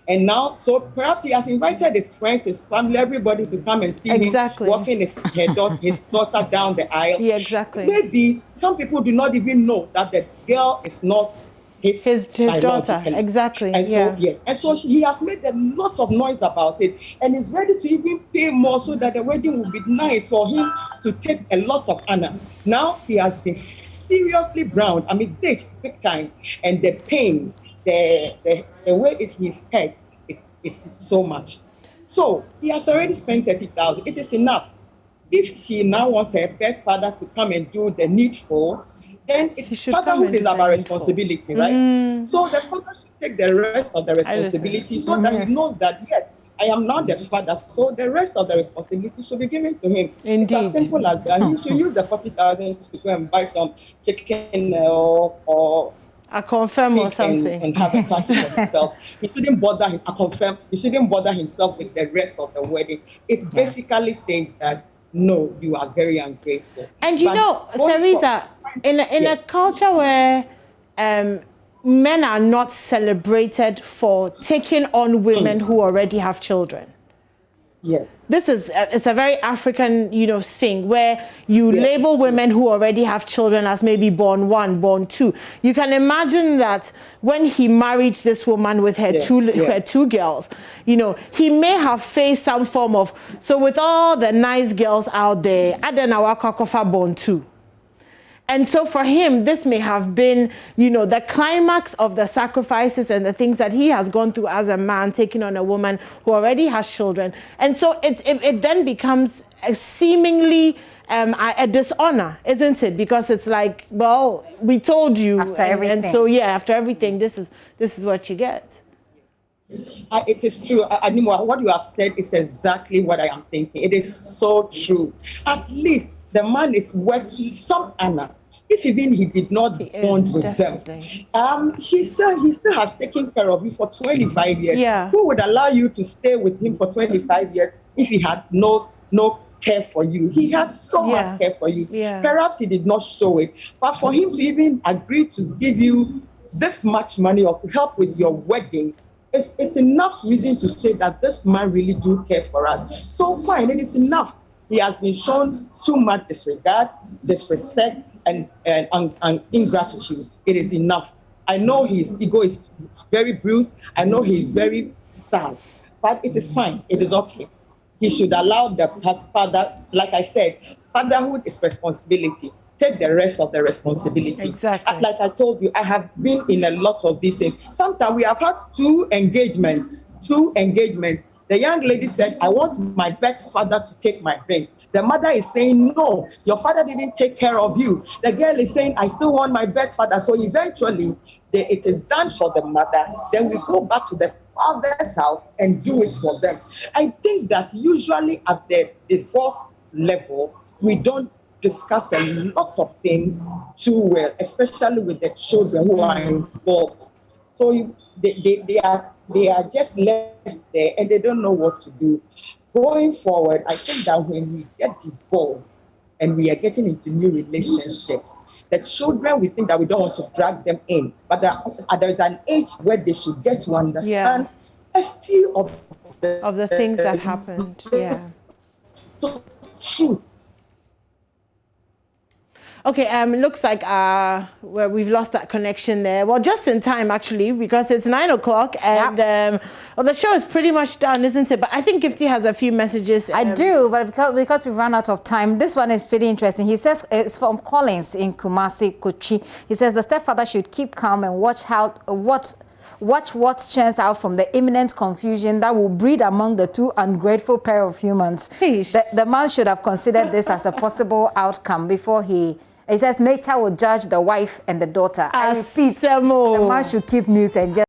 Speaker 11: And now, so perhaps he has invited his friends, his family, everybody to come and see him walking his daughter down the aisle.
Speaker 18: Yeah, exactly.
Speaker 11: Maybe some people do not even know that the girl is not his
Speaker 18: daughter. Exactly.
Speaker 11: And so, yes. And so he has made a lot of noise about it, and is ready to even pay more so that the wedding will be nice for him to take a lot of honor. Now he has been seriously browned. I mean, ditched big time, and the pain, the way it is hurt, it's so much. So he has already spent 30,000. It is enough. If she now wants her birth father to come and do the needful, then fatherhood is about responsibility, right? So the father should take the rest of the responsibility so that he knows that, yes, I am not the father, so the rest of the responsibility should be given to him. It's as simple as that. He should use the 40,000 to go and buy some chicken or
Speaker 18: I confirm or something
Speaker 11: and have a party for himself. He shouldn't bother him. I confirm. He shouldn't bother himself with the rest of the wedding. It basically says that no, you are very ungrateful.
Speaker 18: And you know, Theresa, in a culture where men are not celebrated for taking on women who already have children.
Speaker 11: Yeah.
Speaker 18: This is it's a very African, thing where you label women who already have children as maybe born 1, born 2. You can imagine that when he married this woman with her two girls, he may have faced some form of, so with all the nice girls out there, Adana Wakakofa born 2. And so for him, this may have been, the climax of the sacrifices and the things that he has gone through as a man, taking on a woman who already has children. And so it then becomes a seemingly a dishonor, isn't it? Because it's like, well, we told you.
Speaker 19: After everything.
Speaker 18: And so, after everything, this is what you get.
Speaker 11: It is true. Anymore, what you have said is exactly what I am thinking. It is so true. At least the man is worth some honor. If even he did not bond with them, he still has taken care of you for 25 years.
Speaker 18: Yeah.
Speaker 11: Who would allow you to stay with him for 25 years if he had no care for you? He had so much care for you.
Speaker 18: Yeah.
Speaker 11: Perhaps he did not show it, but for him to even agree to give you this much money or to help with your wedding, it's enough reason to say that this man really do care for us. So fine, it is enough. He has been shown too much disregard, disrespect, and ingratitude. It is enough. I know his ego is very bruised. I know he's very sad, but it is fine. It is okay. He should allow his father, like I said, fatherhood is responsibility. Take the rest of the responsibility.
Speaker 18: Exactly.
Speaker 11: Like I told you, I have been in a lot of these things. Sometimes we have had two engagements. The young lady said, I want my birth father to take my ring. The mother is saying, no, your father didn't take care of you. The girl is saying, I still want my birth father. So eventually, it is done for the mother. Then we go back to the father's house and do it for them. I think that usually at the divorce level, we don't discuss a lot of things too well, especially with the children who are involved. So they are just left there and they don't know what to do. Going forward, I think that when we get divorced and we are getting into new relationships, the children, we think that we don't want to drag them in, but there is an age where they should get to understand a few of
Speaker 18: the things that happened. Yeah.
Speaker 11: So true.
Speaker 18: Okay, it looks like we've lost that connection there. Well, just in time, actually, because it's 9 o'clock and the show is pretty much done, isn't it? But I think Gifty has a few messages.
Speaker 19: I do, but because we've run out of time, this one is pretty interesting. He says, it's from Collins in Kumasi, Kochi. He says the stepfather should keep calm and watch what churns out from the imminent confusion that will breed among the two ungrateful pair of humans. The man should have considered this as a possible outcome before he says nature will judge the wife and the daughter. I repeat, the man should keep mute and just